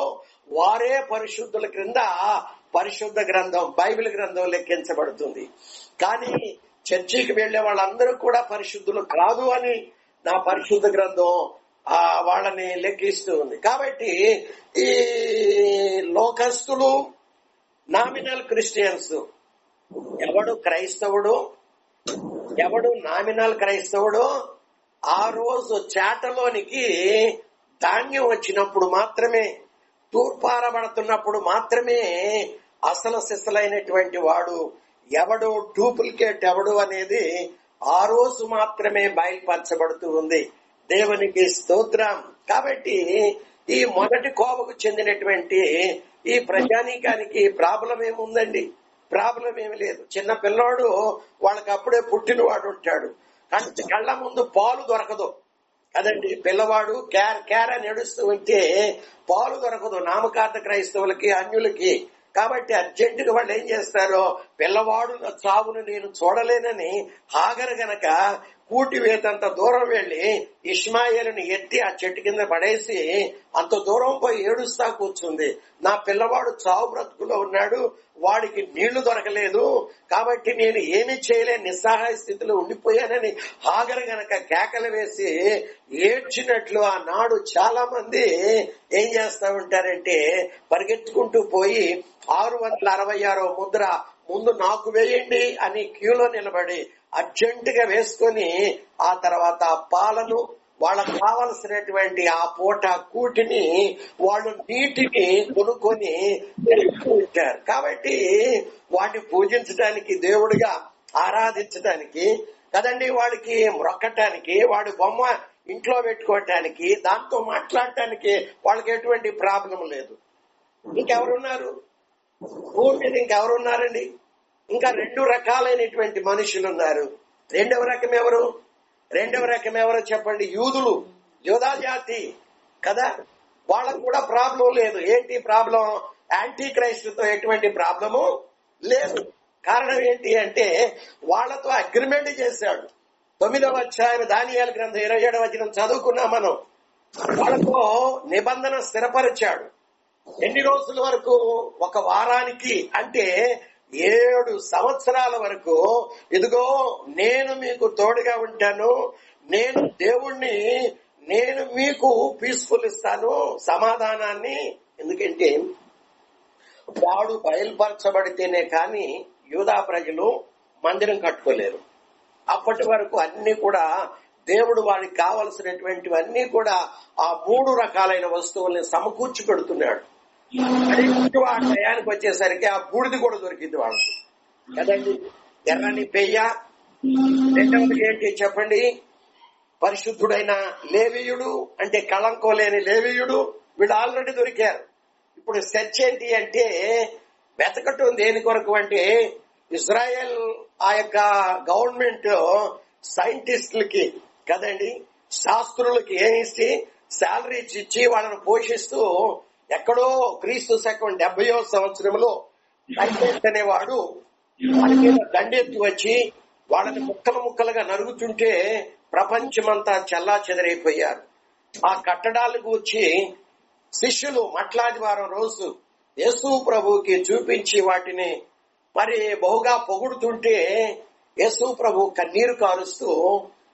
వారే పరిశుద్ధుల క్రింద పరిశుద్ధ గ్రంథం, బైబిల్ గ్రంథం లెక్కించబడుతుంది. కానీ చర్చికి వెళ్లే వాళ్ళందరూ కూడా పరిశుద్ధులు కాదు అని నా పరిశుద్ధ గ్రంథం వాళ్ళని లెక్కిస్తూ ఉంది. కాబట్టి ఈ లోకస్తులు, నామినల్ క్రిస్టియన్స్, ఎవడు క్రైస్తవుడు ఎవడు నామినల్ క్రైస్తవుడు, ఆ రోజు చేటలోనికి ధాన్యం వచ్చినప్పుడు మాత్రమే, తూర్పారబడుతున్నప్పుడు మాత్రమే అసలు సిసలైనటువంటి వాడు ఎవడు, డూప్లికేట్ ఎవడు అనేది ఆ రోజు మాత్రమే బయలుపరచబడుతూ ఉంది. దేవునికి స్తోత్రం. కాబట్టి ఈ మొదటి కోవకు చెందినటువంటి ఈ ప్రజానీకానికి ప్రాబ్లం ఏముందండి? ప్రాబ్లం ఏమి లేదు. చిన్న పిల్లోడు వాళ్ళకి అప్పుడే పుట్టిన వాడు ఉంటాడు, కళ్ళ ముందు పాలు దొరకదు కదండి. పిల్లవాడు క్యార్ అని ఏడుస్తూ ఉంటే పాలు దొరకదు నామకార్థ క్రైస్తవులకి, అన్యులకి. కాబట్టి అర్జెంటుగా వాళ్ళు ఏం చేస్తారో, పిల్లవాడు చావును నేను చూడలేనని హాగర్ గనక కూటి వేతంత దూరం వెళ్లి ఇష్మాయేలుని ఎత్తి ఆ చెట్టు కింద పడేసి అంత దూరం పోయి ఏడుస్తా కూర్చుంది. నా పిల్లవాడు చావు బ్రతుకులో ఉన్నాడు, వాడికి నీళ్లు దొరకలేదు, కాబట్టి నేను ఏమీ చేయలేని నిస్సహాయ స్థితిలో ఉండిపోయానని హాగర్ గనక కేకలు వేసి ఏడ్చినట్లు ఆనాడు చాలా మంది ఏం చేస్తా ఉంటారంటే పరిగెత్తుకుంటూ పోయి 666వ ముద్ర ముందు నాకు వేయండి అని క్యూలో నిలబడి అర్జెంటుగా వేసుకొని ఆ తర్వాత పాలను, వాళ్ళకు కావలసినటువంటి ఆ పూట కూటిని వాళ్ళు నీటిని కొనుక్కొని ఉంటారు. కాబట్టి వాటిని పూజించడానికి, దేవుడిగా ఆరాధించడానికి కదండి, వాడికి మొక్కటానికి, వాడి బొమ్మ ఇంట్లో పెట్టుకోవటానికి, దాంతో మాట్లాడటానికి వాళ్ళకి ఎటువంటి ప్రాబ్లం లేదు. ఇంకెవరున్నారు భూమి మీద? ఇంకెవరున్నారండి? ఇంకా 2 రకాలైనటువంటి మనుషులు ఉన్నారు. రెండవ రకం ఎవరో చెప్పండి? యూదులు, యోధా జాతి కదా. వాళ్ళకు కూడా ప్రాబ్లం లేదు. ఏంటి ప్రాబ్లం? యాంటీ క్రైస్ట్తో ఎటువంటి ప్రాబ్లము లేదు. కారణం ఏంటి అంటే వాళ్ళతో అగ్రిమెంట్ చేశాడు. 9వ అధ్యాయం దానియేలు గ్రంథం 27వ వచనం చదువుకున్నాం మనం. వాళ్ళతో నిబంధన స్థిరపరిచాడు. ఎన్ని రోజుల వరకు? 1 వారానికి, అంటే 7 సంవత్సరాల వరకు. ఇదిగో నేను మీకు తోడుగా ఉంటాను, నేను దేవుణ్ణి, నేను మీకు పీస్ఫుల్ ఇస్తాను, సమాధానాన్ని. ఎందుకంటే వాడు బయలుపరచబడితేనే కానీ యూదా ప్రజలు మందిరం కట్టుకోలేరు. అప్పటి వరకు అన్ని కూడా దేవుడు వాడికి కావలసినటువంటివన్నీ కూడా ఆ 3 రకాలైన వస్తువుల్ని సమకూర్చి పెడుతున్నాడు. అది ఆ టయానికి వచ్చేసరికి ఆ బూడిది కూడా దొరికింది వాళ్ళకి కదండి. ఎర్రని పెయ్య. రెండవది ఏంటి చెప్పండి? పరిశుద్ధుడైన లేవీయుడు, అంటే కళంకం లేని లేవీయుడు. వీళ్ళు ఆల్రెడీ దొరికారు. ఇప్పుడు సెర్చ్ ఏంటి అంటే వెతకటం దేని కొరకు అంటే ఇజ్రాయెల్ ఆ యొక్క గవర్నమెంట్ సైంటిస్టులకి కదండి, శాస్త్రులకి ఏమిచ్చి శాలరీస్ ఇచ్చి వాళ్ళని పోషిస్తూ ఎక్కడో క్రీస్తు శకం 70వ సంవత్సరంలో టైటస్ అనేవాడు వాళ్ళ మీద దండెత్తి వచ్చి వాళ్ళని ముక్కలుగా నరుగుతుంటే ప్రపంచమంతా చల్లా చెదరైపోయారు. ఆ కట్టడాలకు వచ్చి శిష్యులు మట్లాదివారం రోజు యేసు ప్రభువుకి చూపించి వాటిని మరి బహుగా పొగుడుతుంటే యేసు ప్రభు కన్నీరు కారుస్తూ,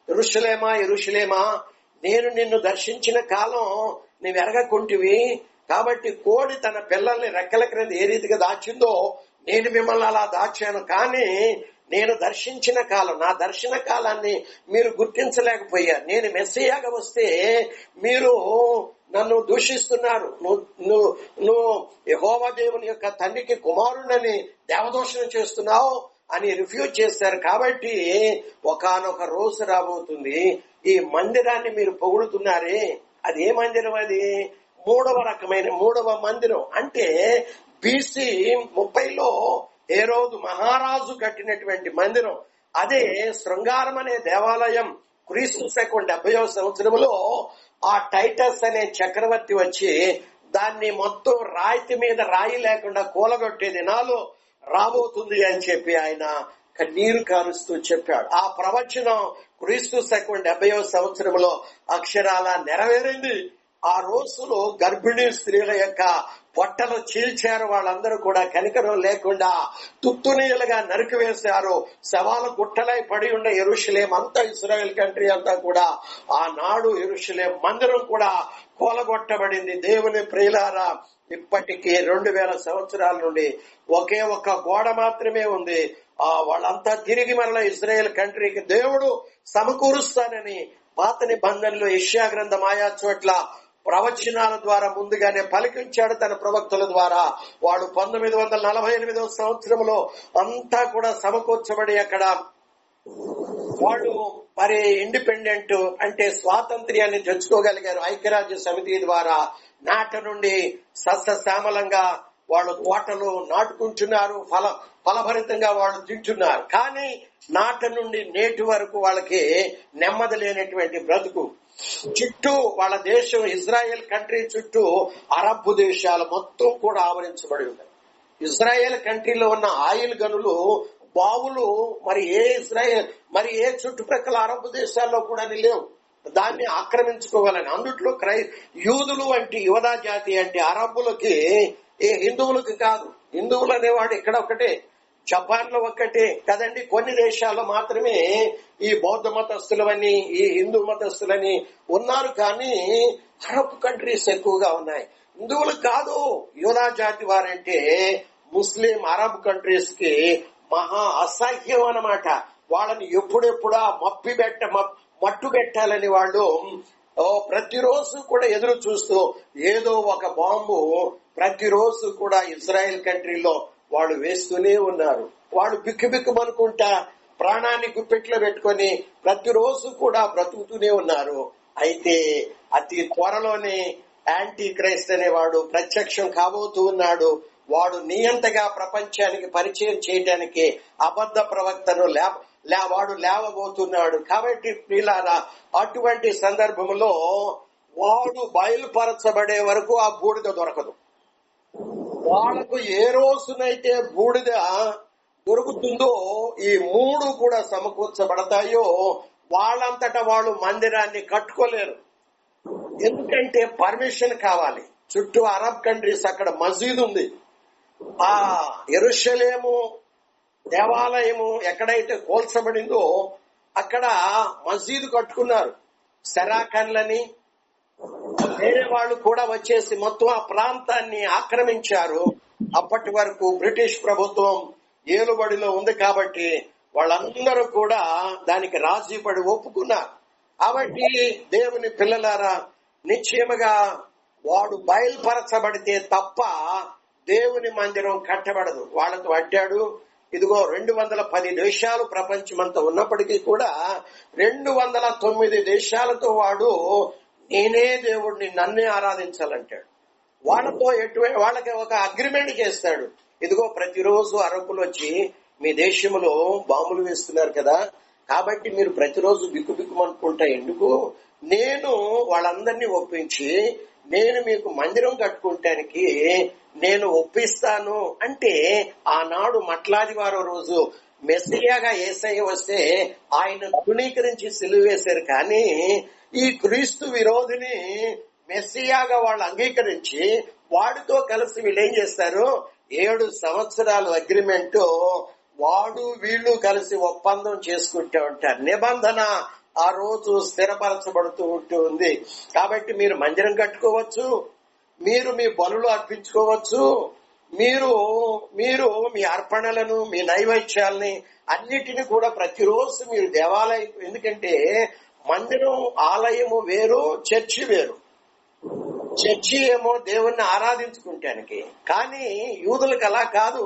యెరూషలేమా యెరూషలేమా, నేను నిన్ను దర్శించిన కాలం నీవెరగకుంటివి, కాబట్టి కోడి తన పిల్లల్ని రెక్కల క్రింద ఏ రీతిగా దాచిందో నేను మిమ్మల్ని అలా దాచాను. కానీ నేను దర్శించిన కాలం, నా దర్శన కాలాన్ని మీరు గుర్తించలేకపోయారు. నేను మెస్సియాగా వస్తే మీరు నన్ను దూషిస్తున్నారు, నువ్వు యెహోవా దేవుని యొక్క తండ్రికి కుమారుడని దేవదూషణ చేస్తున్నావు అని రిఫ్యూజ్ చేశారు. కాబట్టి ఒకానొక రోజు రాబోతుంది, ఈ మందిరాన్ని మీరు పొగుడుతున్నారే, అది ఏ మందిరం? అది 3వ మందిరం. అంటే BC 30లో హేరోదు మహారాజు కట్టినటువంటి మందిరం. అదే శృంగారం అనే దేవాలయం క్రీస్తు శకం 70వ సంవత్సరంలో ఆ టైటస్ అనే చక్రవర్తి వచ్చి దాన్ని మొత్తం రాయితీ మీద రాయి లేకుండా కూలగొట్టే దినాలు రాబోతుంది అని చెప్పి ఆయన కన్నీరు కారుస్తూ చెప్పాడు. ఆ ప్రవచనం క్రీస్తు శకం 70వ సంవత్సరంలో అక్షరాల నెరవేరింది. ఆ రోజులో గర్భిణీ స్త్రీల యొక్క పొట్టలు చీల్చారు. వాళ్ళందరూ కూడా కనికరం లేకుండా తుత్తునీయులుగా నరికివేశారు. శవాల గుట్టలై పడి ఉన్న యెరూషలేం అంతా, ఇశ్రాయేల్ కంట్రీ అంతా కూడా ఆనాడు యెరూషలేం మందిరం కూడా కూలగొట్టబడింది. దేవుని ప్రియులారా, ఇప్పటికీ 2000 సంవత్సరాల నుండి ఒకే ఒక్క గోడ మాత్రమే ఉంది. వాళ్ళంతా తిరిగి మరలా ఇశ్రాయేల్ కంట్రీకి దేవుడు సమకూరుస్తానని పాత నిబంధనలు యెషయా గ్రంథం ఆయా చోట్ల ప్రవచనాల ద్వారా ముందుగానే పలికించాడు తన ప్రవక్తల ద్వారా. వాడు 1948వ సంవత్సరంలో అంతా కూడా సమకూర్చబడి అక్కడ వాళ్ళు మరి ఇండిపెండెంట్ అంటే స్వాతంత్ర్యాన్ని తెచ్చుకోగలిగారు. ఐక్యరాజ్య సమితి ద్వారా నాట నుండి సస్యశ్యామలంగా వాళ్ళు తోటలు నాటుకుంటున్నారు, ఫలభరితంగా వాళ్ళు తింటున్నారు. కానీ నాట నుండి నేటి వరకు వాళ్ళకి నెమ్మది లేనటువంటి బ్రతుకు. చుట్టూ వాళ్ళ దేశం ఇజ్రాయెల్ కంట్రీ చుట్టూ అరబ్ దేశాలు మొత్తం కూడా ఆవరించబడి ఉన్నాయి. ఇజ్రాయెల్ కంట్రీలో ఉన్న ఆయిల్ గనులు, బావులు మరి ఏ చుట్టుప్రక్కల అరబ్ దేశాల్లో కూడా లేవు. దాన్ని ఆక్రమించుకోవాలని అందుట్లో యూదులు అంటే యువదా జాతి అంటే అరబ్బులకి, ఏ హిందువులకు కాదు. హిందువులు అనేవాడు ఇక్కడ ఒకటే, జపాన్ లో ఒక్కటే కదండి. కొన్ని దేశాల్లో మాత్రమే ఈ బౌద్ధ మతస్థులని, ఈ హిందూ మతస్థులని ఉన్నారు. కానీ అరబ్ కంట్రీస్ ఎక్కువగా ఉన్నాయి. హిందువులు కాదు. యూదా జాతి వారంటే ముస్లిం అరబ్ కంట్రీస్ కి మహా అసహ్యం అన్నమాట. వాళ్ళని ఎప్పుడెప్పుడా మట్టు పెట్టాలని వాళ్ళు ప్రతిరోజు కూడా ఎదురు చూస్తూ ఏదో ఒక బాంబు ప్రతిరోజు కూడా ఇజ్రాయెల్ కంట్రీలో వాళ్ళు వేస్తూనే ఉన్నారు. వాళ్ళు బిక్కుబిక్కుమనుకుంటా ప్రాణాన్ని గుప్పెట్లో పెట్టుకొని ప్రతిరోజు కూడా బ్రతుకుతూనే ఉన్నారు. అయితే అతి త్వరలోనే యాంటీ క్రైస్ట్ అనేవాడు ప్రత్యక్షం కాబోతూ ఉన్నాడు. వాడు నియంతగా ప్రపంచానికి పరిచయం చేయడానికి అబద్ధ ప్రవక్తను వాడు లేవబోతున్నాడు. కాబట్టి ప్రియులారా, అటువంటి సందర్భంలో వాడు బయలుపరచబడే వరకు ఆ బూడిద దొరకదు. వాళ్ళకు ఏ రోజునైతే బూడిద దొరుకుతుందో ఈ 3 కూడా సమకూర్చబడతాయో వాళ్ళంతటా వాళ్ళు మందిరాన్ని కట్టుకోలేరు. ఎందుకంటే పర్మిషన్ కావాలి. చుట్టూ అరబ్ కంట్రీస్ అక్కడ మసీదు ఉంది. ఆ యెరూషలేము దేవాలయము ఎక్కడైతే కోల్చబడిందో అక్కడ మసీదు కట్టుకున్నారు. సెరాకన్లని వేరే వాళ్ళు కూడా వచ్చేసి మొత్తం ఆ ప్రాంతాన్ని ఆక్రమించారు. అప్పటి వరకు బ్రిటిష్ ప్రభుత్వం ఏలుబడిలో ఉంది కాబట్టి వాళ్ళందరూ కూడా దానికి రాజీ పడి ఒప్పుకున్నారు. కాబట్టి దేవుని పిల్లలారా, నిశ్చయముగా వాడు బయలుపరచబడితే తప్ప దేవుని మందిరం కట్టబడదు. వాళ్ళతో అడ్డాడు. ఇదిగో 210 దేశాలు ప్రపంచమంతా ఉన్నప్పటికీ కూడా 209 దేశాలతో వాడు నేనే దేవుడిని, నన్నే ఆరాధించాలంటాడు. వాళ్ళకి ఒక అగ్రిమెంట్ చేస్తాడు. ఇదిగో ప్రతిరోజు అరబ్బులు వచ్చి మీ దేశంలో బాంబులు వేస్తున్నారు కదా, కాబట్టి మీరు ప్రతిరోజు బిక్కుబిక్కుమనుకుంటా ఎందుకు, నేను వాళ్ళందరినీ ఒప్పించి నేను మీకు మందిరం కట్టుకుంటానికి నేను ఒప్పిస్తాను అంటే ఆనాడు మట్లాదివారం రోజు మెస్సియాగా యేసయ్య వస్తే ఆయన తృణీకరించి సిలువ వేశారు. కానీ ఈ క్రీస్తు విరోధిని మెస్సియాగా వాళ్ళు అంగీకరించి వాడితో కలిసి వీళ్ళు ఏం చేస్తారు, 7 సంవత్సరాల అగ్రిమెంట్ వాడు వీళ్ళు కలిసి ఒప్పందం చేసుకుంటూ ఉంటారు. నిబంధన ఆ రోజు స్థిరపరచబడుతూ ఉంటుంది. కాబట్టి మీరు మందిరం కట్టుకోవచ్చు, మీరు మీ బలులు అర్పించుకోవచ్చు, మీరు మీ అర్పణలను, మీ నైవేద్యాలని అన్నిటిని కూడా ప్రతిరోజు మీరు దేవాలయం, ఎందుకంటే మందిరం ఆలయము వేరు, చర్చి వేరు. చర్చి ఏమో దేవుణ్ణి ఆరాధించుకుంటానికి, కానీ యూదులకు అలా కాదు.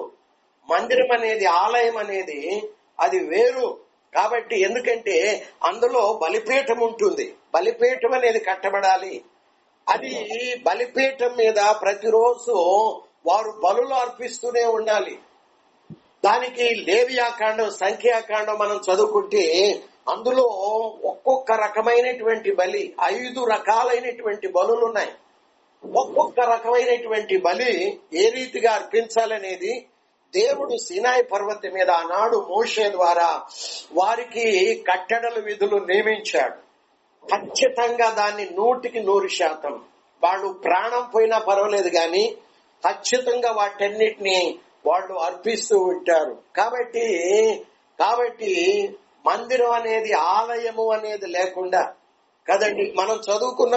మందిరం అనేది, ఆలయం అనేది అది వేరు. కాబట్టి ఎందుకంటే అందులో బలిపీఠం ఉంటుంది. బలిపీఠం అనేది కట్టబడాలి. అది బలిపీఠం మీద ప్రతిరోజు వారు బలులు అర్పిస్తూనే ఉండాలి. దానికి లేవియాకాండం, సంఖ్యాకాండం మనం చదువుకుంటే అందులో ఒక్కొక్క రకమైనటువంటి బలి, 5 రకాలైనటువంటి బలులు ఉన్నాయి. ఒక్కొక్క రకమైనటువంటి బలి ఏ రీతిగా అర్పించాలనేది దేవుడు సీనాయి పర్వతం మీద ఆనాడు మోషే ద్వారా వారికి కట్టడలు విధులు నియమించాడు. ఖచ్చితంగా దాన్ని 100% వాళ్ళు ప్రాణం పోయినా పర్వాలేదు గాని ఖచ్చితంగా వాటన్నిటిని వాళ్ళు అర్పిస్తూ ఉంటారు. కాబట్టి మందిరం అనేది, ఆలయము అనేది లేకుండా కదండి. మనం చదువుకున్న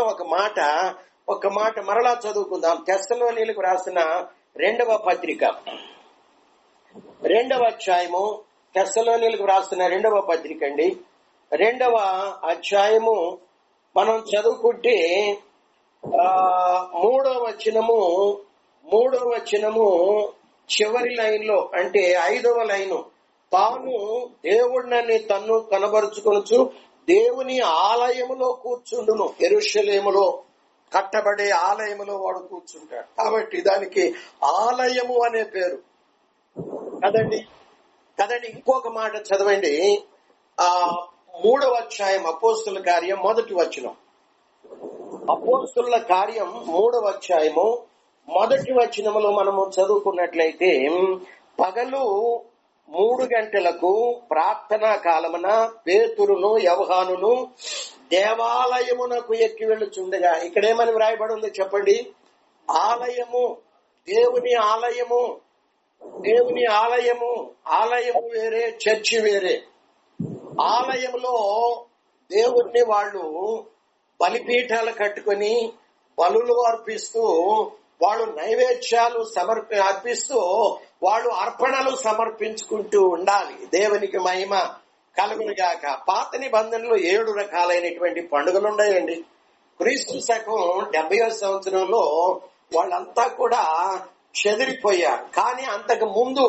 ఒక మాట మరలా చదువుకుందాం. తెస్సలోనీయులకు రాసిన 2వ పత్రిక 2వ అధ్యాయము, తెస్సలోనీయులకు రాసిన 2వ పత్రిక అండి, 2వ అధ్యాయము మనం చదువుకుంటే 3వ వచనము చివరి లైన్ లో, అంటే 5వ లైను, తాను దేవుడిని తన్ను కనబరుచుకొనుచు దేవుని ఆలయములో కూర్చుండును. యెరూషలేములో కట్టబడే ఆలయములో వాడు కూర్చుంటాడు. కాబట్టి దానికి ఆలయము అనే పేరు కదండి. ఇంకొక మాట చదవండి. 3వ అధ్యాయం అపోస్తుల కార్యం 1వ వచనం. అపోస్తుల కార్యం 3వ అధ్యాయము 1వ వచనములో మనము చదువుకున్నట్లయితే, పగలు 3 గంటలకు ప్రార్థనా కాలమున పేతురును యోహానును దేవాలయమునకు ఎక్కి వెళ్ళుచుండగా, ఇక్కడేమని వ్రాయబడి ఉంది చెప్పండి? ఆలయము, దేవుని ఆలయము. ఆలయము వేరే, చర్చి వేరే. ఆలయంలో దేవుణ్ణి వాళ్ళు బలిపీఠాలు కట్టుకొని బలులు అర్పిస్తూ, వాళ్ళు నైవేద్యాలు అర్పిస్తూ, వాళ్ళు అర్పణలు సమర్పించుకుంటూ ఉండాలి. దేవునికి మహిమ కలుగునుగాక. పాత నిబంధనలు 7 రకాలైనటువంటి పండుగలు ఉన్నాయండి. క్రీస్తు శకం 70వ సంవత్సరంలో వాళ్ళంతా కూడా చెదిరిపోయారు. కానీ అంతకు ముందు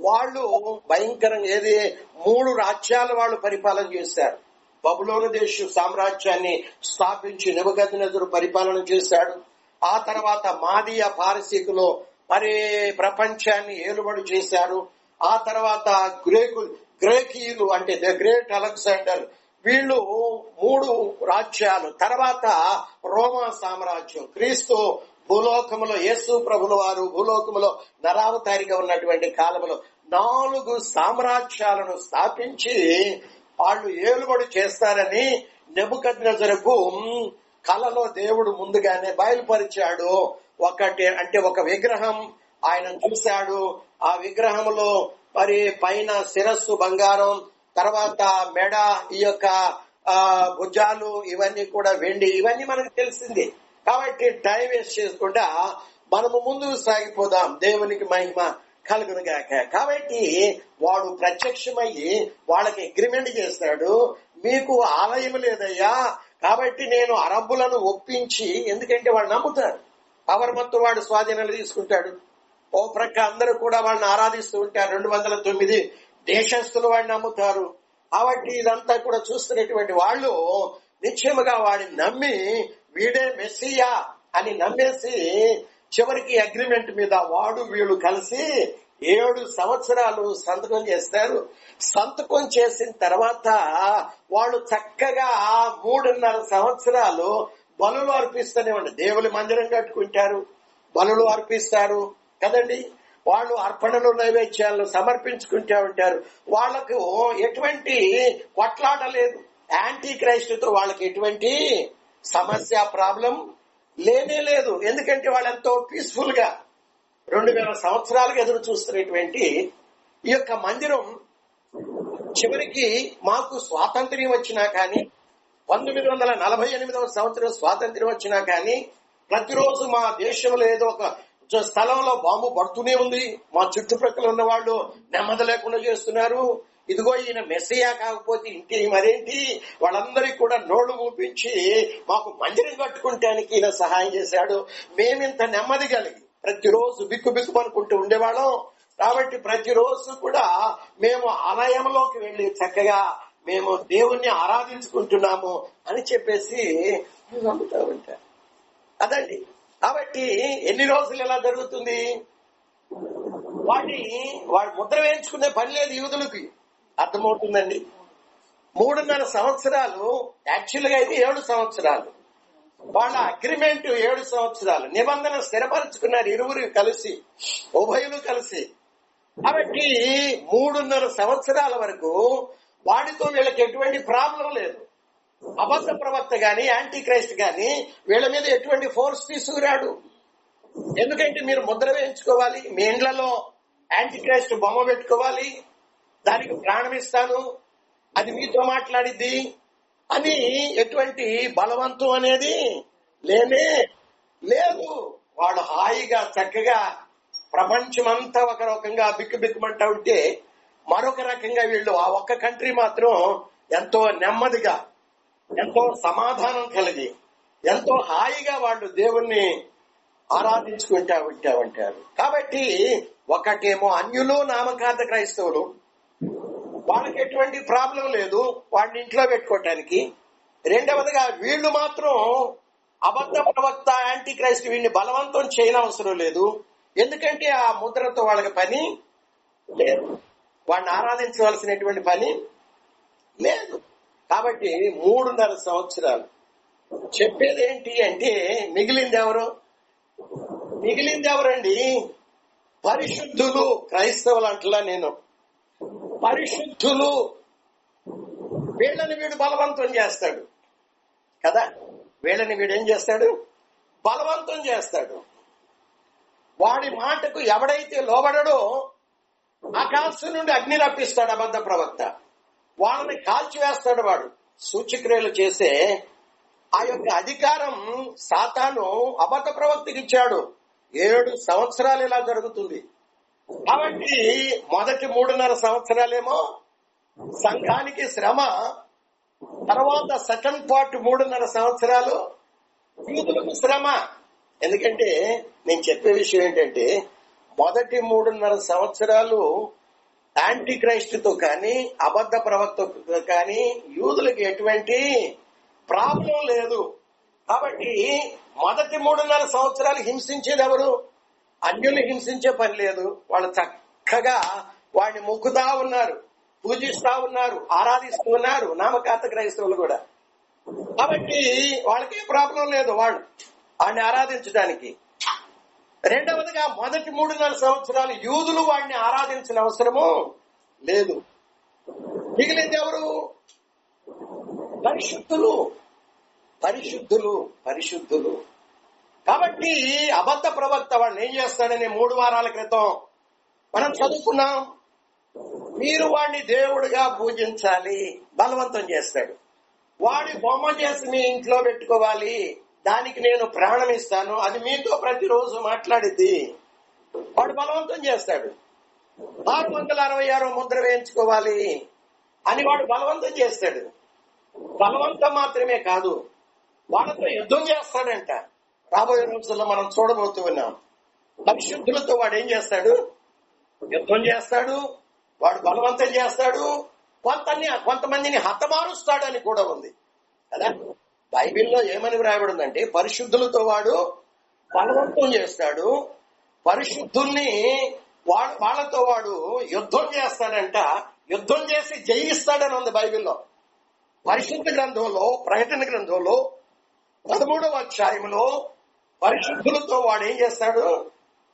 వాళ్ళు భయంకరంగా 3 రాజ్యాలు వాళ్ళు పరిపాలన చేశారు. బబులోను దేశ సామ్రాజ్యాన్ని స్థాపించి నెబుకద్నెజరు పరిపాలన చేశాడు. ఆ తర్వాత మాదీయ పారసీకులు మరి ప్రపంచాన్ని ఏలుబడి చేశారు. ఆ తర్వాత గ్రేకీయులు, అంటే ద గ్రేట్ అలెగ్జాండర్, వీళ్ళు 3 రాజ్యాలు. తర్వాత రోమా సామ్రాజ్యం. క్రీస్తు భూలోకములో, యేసు ప్రభుల వారు భూలోకములో నరావతారిగా ఉన్నటువంటి కాలంలో 4 సామ్రాజ్యాలను స్థాపించి వాళ్ళు ఏలుబడి చేస్తారని నెబుకద్నెజరుకు కలలో దేవుడు ముందుగానే బయలుపరిచాడు. ఒక విగ్రహం ఆయన చూశాడు. ఆ విగ్రహంలో మరి పైన శిరస్సు బంగారం, తర్వాత మెడ, ఈ యొక్క భుజాలు ఇవన్నీ కూడా వెండి, ఇవన్నీ మనకు తెలిసింది. కాబట్టి టైం వేస్ట్ చేసుకుంటా మనము ముందుకు సాగిపోదాం. దేవునికి మహిమ కలుగునుగాక. కాబట్టి వాడు ప్రత్యక్షమయ్యి వాళ్ళకి అగ్రిమెంట్ చేస్తాడు, మీకు ఆలయం లేదయ్యా, కాబట్టి నేను అరబ్బులను ఒప్పించి, ఎందుకంటే వాళ్ళు నమ్ముతారు, పవర్ మొత్తం వాడు స్వాధీనాలు తీసుకుంటాడు. ఓ ప్రక్క అందరూ కూడా వాళ్ళని ఆరాధిస్తూ ఉంటారు. 209 దేశస్తులు వాడిని నమ్ముతారు. కాబట్టి ఇదంతా కూడా చూస్తున్నటువంటి వాళ్ళు నిశ్చయముగా వాడిని నమ్మి వీడే మెస్సియా అని నమ్మేసి చివరికి అగ్రిమెంట్ మీద వాడు వీళ్ళు కలిసి 7 సంవత్సరాలు సంతకం చేస్తారు. సంతకం చేసిన తర్వాత వాళ్ళు చక్కగా 3.5 సంవత్సరాలు బలులు అర్పిస్తూనే ఉండాలి. దేవుని మందిరం కట్టుకుంటారు, బలులు అర్పిస్తారు కదండి. వాళ్ళు అర్పణలు నైవేద్యాలను సమర్పించుకుంటూ ఉంటారు. వాళ్లకు ఎటువంటి కొట్లాట లేదు. యాంటీ క్రైస్ట్తో వాళ్ళకి ఎటువంటి సమస్య, ప్రాబ్లం లేనే లేదు. ఎందుకంటే వాళ్ళు ఎంతో పీస్ఫుల్ గా 2000 సంవత్సరాలుగా ఎదురు చూస్తున్నటువంటి ఈ యొక్క మందిరం చివరికి మాకు స్వాతంత్ర్యం వచ్చినా కానీ, 1948వ సంవత్సరం స్వాతంత్ర్యం వచ్చినా కానీ, ప్రతిరోజు మా దేశంలో ఏదో ఒక స్థలంలో బాంబు పడుతూనే ఉంది. మా చుట్టుప్రక్కల ఉన్న వాళ్ళు నెమ్మది లేకుండా చేస్తున్నారు. ఇదిగో ఈయన మెస్సియా కాకపోతే ఇంకే మరేంటి, వాళ్ళందరికీ కూడా నోళ్లు మూపించి మాకు మందిరం కట్టుకుంటానికి ఈయన సహాయం చేశాడు. మేమింత నెమ్మది కలిగి ప్రతిరోజు బిక్కుబిక్కుమనుకుంటూ ఉండేవాళ్ళం. కాబట్టి ప్రతిరోజు కూడా మేము ఆలయంలోకి వెళ్లి చక్కగా మేము దేవుణ్ణి ఆరాధించుకుంటున్నాము అని చెప్పేసి నమ్ముతా ఉంటారు అదండి. కాబట్టి ఎన్ని రోజులు ఎలా జరుగుతుంది? వాడు ముద్ర వేయించుకునే పని లేదు యూదులకి, అర్థమవుతుందండి. 3.5 సంవత్సరాలు, యాక్చువల్ గా అయితే 7 సంవత్సరాలు. వాళ్ళ అగ్రిమెంట్ 7 సంవత్సరాలు నిబంధన స్థిరపరచుకున్నారు ఇరువురు కలిసి, ఉభయులు కలిసి. కాబట్టి 3.5 సంవత్సరాల వరకు వాడితో వీళ్ళకి ఎటువంటి ప్రాబ్లం లేదు. అబద్ధ ప్రవక్త గాని యాంటీ క్రైస్ట్ గాని వీళ్ళ మీద ఎటువంటి ఫోర్స్ తీసుకురాడు. ఎందుకంటే మీరు ముద్ర వేయించుకోవాలి, మీ ఇండ్లలో యాంటీ క్రైస్ట్ బొమ్మ పెట్టుకోవాలి, దానికి ప్రాణం ఇస్తాను, అది మీతో మాట్లాడిద్ది అని ఎటువంటి బలవంతం అనేది లేనే లేదు. వాడు హాయిగా చక్కగా ప్రపంచమంతా ఒక రకంగా బిక్కుబిక్కుమంటా ఉంటే మరొక రకంగా వీళ్ళు ఆ ఒక్క కంట్రీ మాత్రం ఎంతో నెమ్మదిగా, ఎంతో సమాధానం కలిగి, ఎంతో హాయిగా వాళ్ళు దేవుణ్ణి ఆరాధించుకుంటా ఉంటారు. కాబట్టి ఒకటేమో అన్యులు నామకార్థ క్రైస్తవులు, వాళ్ళకి ఎటువంటి ప్రాబ్లం లేదు వాడిని ఇంట్లో పెట్టుకోవటానికి. రెండవదిగా వీళ్ళు మాత్రం అబద్ధ ప్రవక్త యాంటీ క్రైస్ట్ వీడిని బలవంతం చేయనవసరం లేదు. ఎందుకంటే ఆ ముద్రతో వాళ్ళకి పని లేదు, వాడిని ఆరాధించవలసినటువంటి పని లేదు. కాబట్టి 3.5 సంవత్సరాలు చెప్పేది ఏంటి అంటే మిగిలింది ఎవరండి? పరిశుద్ధులు. క్రైస్తవులు అంటలా నేను, పరిశుద్ధులు. వీళ్ళని వీడు బలవంతం చేస్తాడు కదా, వీళ్ళని వీడు ఏం చేస్తాడు? బలవంతం చేస్తాడు. వాడి మాటకు ఎవడైతే లోబడడో ఆకాశం నుండి అగ్ని రప్పిస్తాడు అబద్ధ ప్రవక్త, వాళ్ళని కాల్చివేస్తాడు. వాడు సూచక్రియలు చేసే ఆ యొక్క అధికారం సాతాను అబద్ధ ప్రవక్తకి ఇచ్చాడు. 7 సంవత్సరాలు ఇలా జరుగుతుంది. కాబట్టి మొదటి 3.5 సంవత్సరాలేమో సంఘానికి శ్రమ, తర్వాత సెకండ్ పార్ట్ 3.5 సంవత్సరాలు యూదులకు శ్రమ. ఎందుకంటే నేను చెప్పే విషయం ఏంటంటే మొదటి 3.5 సంవత్సరాలు యాంటీ క్రైస్ట్తో కానీ అబద్ధ ప్రవక్తతో కానీ యూదులకు ఎటువంటి ప్రాబ్లం లేదు. కాబట్టి మొదటి 3.5 సంవత్సరాలు హింసించేది ఎవరు? అన్యుల్ని హింసించే పని లేదు. వాళ్ళు చక్కగా వాడిని మొక్కుతా ఉన్నారు, పూజిస్తా ఉన్నారు, ఆరాధిస్తూ ఉన్నారు, నామకార్థ క్రైస్తవులు కూడా. కాబట్టి వాళ్ళకి ప్రాబ్లం లేదు వాడిని ఆరాధించడానికి. రెండవదిగా మొదటి 3.5 సంవత్సరాలు యూదులు వాడిని ఆరాధించిన అవసరము లేదు. మిగిలింది ఎవరు? పరిశుద్ధులు. కాబట్టి అబద్ధ ప్రవక్త వాడిని ఏం చేస్తాడని 3 వారాల క్రితం మనం చదువుకున్నాం. మీరు వాడిని దేవుడిగా పూజించాలి, బలవంతం చేస్తాడు. వాడి బొమ్మ చేసి మీ ఇంట్లో పెట్టుకోవాలి, దానికి నేను ప్రాణం ఇస్తాను, అది మీతో ప్రతిరోజు మాట్లాడిద్ది. వాడు బలవంతం చేస్తాడు. 666 ముద్ర వేయించుకోవాలి అని వాడు బలవంతం చేస్తాడు. బలవంతం మాత్రమే కాదు, వాళ్ళతో యుద్ధం చేస్తాడంట. రాబోయే రోజుల్లో మనం చూడబోతూ ఉన్నాం. పరిశుద్ధులతో వాడు ఏం చేస్తాడు? యుద్ధం చేస్తాడు, వాడు బలవంతం చేస్తాడు, కొంతమందిని హతమారుస్తాడని కూడా ఉంది కదా. బైబిల్లో ఏమని వ్రాయబడిందంటే పరిశుద్ధులతో వాడు బలవంతం చేస్తాడు, పరిశుద్ధుల్ని వాళ్ళతో వాడు యుద్ధం చేస్తాడంట. యుద్ధం చేసి జయిస్తాడని ఉంది బైబిల్లో. పరిశుద్ధ గ్రంథంలో, ప్రకటన గ్రంథంలో 13వ అధ్యాయంలో పరిశుద్ధులతో వాడు ఏం చేస్తాడు?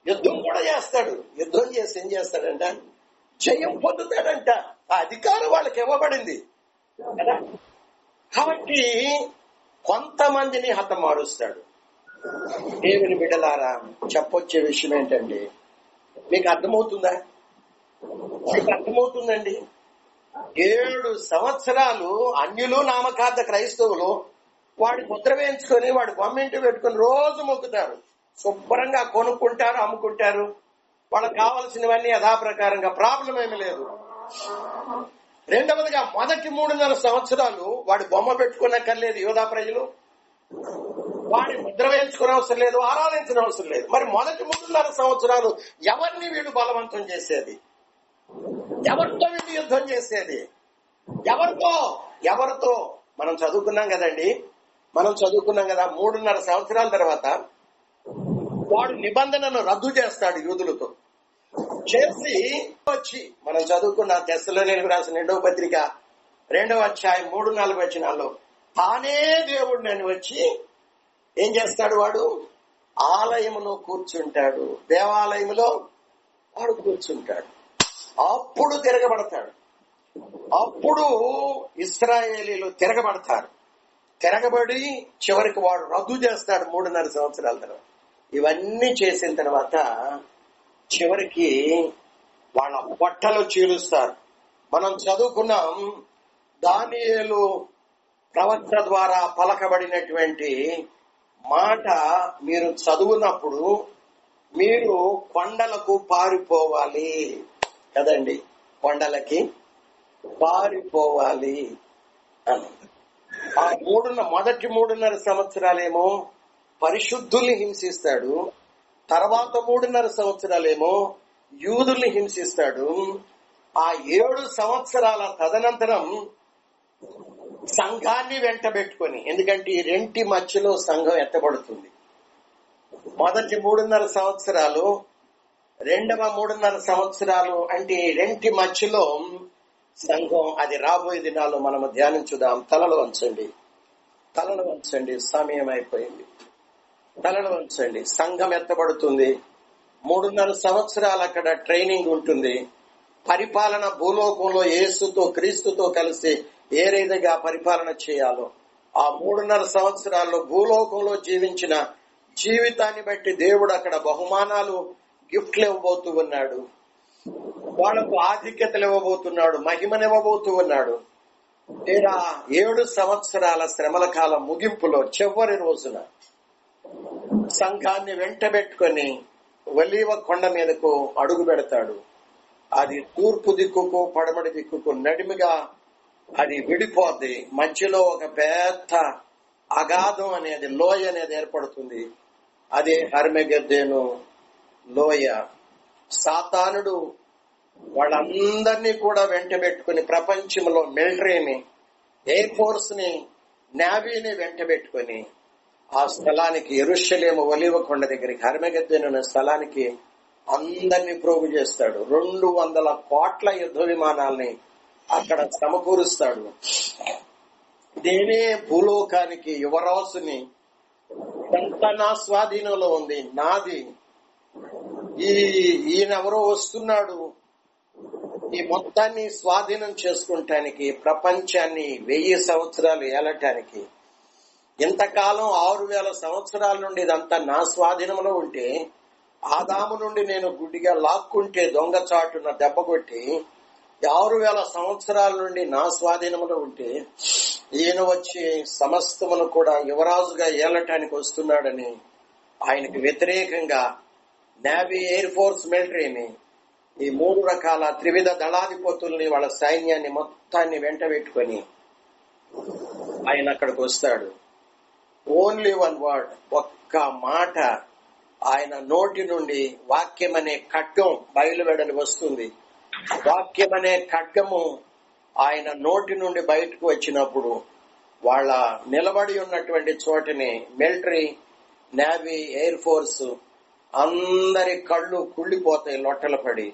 యుద్ధం కూడా చేస్తాడు. యుద్ధం చేసి ఏం చేస్తాడంట? జయం పొందుతాడంట. ఆ అధికారం వాళ్ళకి ఇవ్వబడింది కదా. కాబట్టి కొంతమందిని హతమారుస్తాడు. దేవుని బిడ్డలారా, చెప్పొచ్చే విషయం ఏంటండి? మీకు అర్థమవుతుందండి? 7 సంవత్సరాలు అన్యులు నామకార్థ క్రైస్తవులు వాడి ముద్ర వేయించుకొని వాడి బొమ్మింటి పెట్టుకుని రోజు మొక్కుతారు, శుభ్రంగా కొనుక్కుంటారు, అమ్ముకుంటారు, వాళ్ళకి కావాల్సినవన్నీ యథాప్రకారంగా, ప్రాబ్లం ఏమి లేదు. రెండవదిగా మొదటి 3.5 సంవత్సరాలు వాడి బొమ్మ పెట్టుకున్నక్కర్లేదు యోధా ప్రజలు, వాడి ముద్ర వేయించుకునే అవసరం లేదు, ఆరాధించిన అవసరం లేదు. మరి మొదటి 3.5 సంవత్సరాలు ఎవరిని వీడు బలవంతం చేసేది? ఎవరితో వీడు యుద్ధం చేసేది? ఎవరితో? మనం చదువుకున్నాం కదండి, 3.5 సంవత్సరాల తర్వాత వాడు నిబంధనను రద్దు చేస్తాడు యూదులతో. చేసి వచ్చి మనం చదువుకున్న తెస్సలోనికీయులకు రాసిన 2వ పత్రిక 2వ అధ్యాయం 3-4 వచనాల్లో తానే దేవుడిని అని వచ్చి ఏం చేస్తాడు వాడు? ఆలయములో కూర్చుంటాడు, దేవాలయములో వాడు కూర్చుంటాడు. అప్పుడు తిరగబడతాడు. అప్పుడు ఇశ్రాయేలీలు తిరగబడతారు. తిరగబడి చివరికి వాడు రద్దు చేస్తాడు 3.5 సంవత్సరాల తర్వాత. ఇవన్నీ చేసిన తర్వాత చివరికి వాళ్ళ పొట్టలు చీలుస్తారు. మనం చదువుకున్నాం, దానియేలు ప్రవక్త ద్వారా పలకబడినటువంటి మాట మీరు చదువునప్పుడు మీరు కొండలకు పారిపోవాలి కదండి, కొండలకి పారిపోవాలి అని. ఆ మొదటి 3.5 సంవత్సరాలేమో పరిశుద్ధుల్ని హింసిస్తాడు, తర్వాత 3.5 సంవత్సరాలేమో యూదుల్ని హింసిస్తాడు. ఆ 7 సంవత్సరాల తదనంతరం సంఘాన్ని వెంటబెట్టుకొని, ఎందుకంటే ఈ రెంటి మధ్యలో సంఘం ఎత్తబడుతుంది. మొదటి 3.5 సంవత్సరాలు, రెండవ 3.5 సంవత్సరాలు అంటే రెంటి మధ్యలో సంఘం. అది రాబోయే దినాల్లో మనము ధ్యానించుదాం. తలలు వంచండి, తలలు వంచండి, సమయం అయిపోయింది. తలలు వంచండి. సంఘం ఎత్తబడుతుంది. 3.5 సంవత్సరాలు అక్కడ ట్రైనింగ్ ఉంటుంది. పరిపాలన భూలోకంలో యేసుతో క్రీస్తుతో కలిసి ఏ రీతిగా పరిపాలన చేయాలో ఆ 3.5 సంవత్సరాల్లో భూలోకంలో జీవించిన జీవితాన్ని బట్టి దేవుడు అక్కడ బహుమానాలు, గిఫ్ట్లు ఇవ్వబోతూ ఉన్నాడు. వాళ్లకు ఆధిక్యతలు ఇవ్వబోతున్నాడు, మహిమనివ్వబోతూ ఉన్నాడు. 7 సంవత్సరాల శ్రమల కాలం ముగింపులో చివరి రోజున సంఘాన్ని వెంటబెట్టుకొని ఒలీవ కొండ మీదకు అడుగు పెడతాడు. అది తూర్పు దిక్కుకు పడమటి దిక్కుకు నడిమిగా అది విడిపోద్ది. మధ్యలో ఒక పెద్ద అగాధం అనేది, లోయ అనేది ఏర్పడుతుంది. అదే హర్మెగెద్దెను లోయ. సాతానుడు వాళ్ళందరినీ కూడా వెంటబెట్టుకుని ప్రపంచంలో మిలిటరీని, ఎయిర్ ఫోర్స్ ని, నేవీని వెంటబెట్టుకుని ఆ స్థలానికి, యెరూషలేము ఒలీవ కొండ దగ్గరికి, హర్మెగెద్దెను అనే స్థలానికి అందరినీ ప్రోగు చేస్తాడు. 200 కోట్ల యుద్ధ విమానాల్ని అక్కడ సమకూరుస్తాడు. ఇదేనే భూలోకానికి యువరాజుని, ఇదంతా నా స్వాధీనంలో ఉంది, నాది, ఈయనెవరో వస్తున్నాడు, ఈ మొత్తాన్ని స్వాధీనం చేసుకుంటానికి, ప్రపంచాన్ని 1000 సంవత్సరాలు ఏలటానికి. ఇంతకాలం 6000 సంవత్సరాల నుండి ఇదంతా నా స్వాధీనంలో ఉంటే, ఆదాము నుండి నేను గుడ్డిగా లాక్కుంటే, దొంగచాటున దెబ్బ కొట్టి 6000 సంవత్సరాల నుండి నా స్వాధీనంలో ఉంటే, ఈయన వచ్చి సమస్తమును కూడా యువరాజుగా ఏలటానికి వస్తున్నాడని ఆయనకు వ్యతిరేకంగా నేవీ, ఎయిర్ ఫోర్స్, మిలిటరీని, ఈ 3 రకాల త్రివిధ దళాధిపతుల్ని, వాళ్ళ సైన్యాన్ని మొత్తాన్ని వెంటబెట్టుకొని ఆయన అక్కడికి వస్తాడు. ఓన్లీ వన్ వర్డ్, ఒక్క మాట ఆయన నోటి నుండి వాక్యం అనే ఖడ్గం బయలువెడలి వస్తుంది. వాక్యం అనే ఖడ్గము ఆయన నోటి నుండి బయటకు వచ్చినప్పుడు వాళ్ళ నిలబడి ఉన్నటువంటి చోటని మిలిటరీ, నేవీ, ఎయిర్ ఫోర్స్ అందరి కళ్ళు కుళ్ళిపోతాయి, లొట్టలు పడి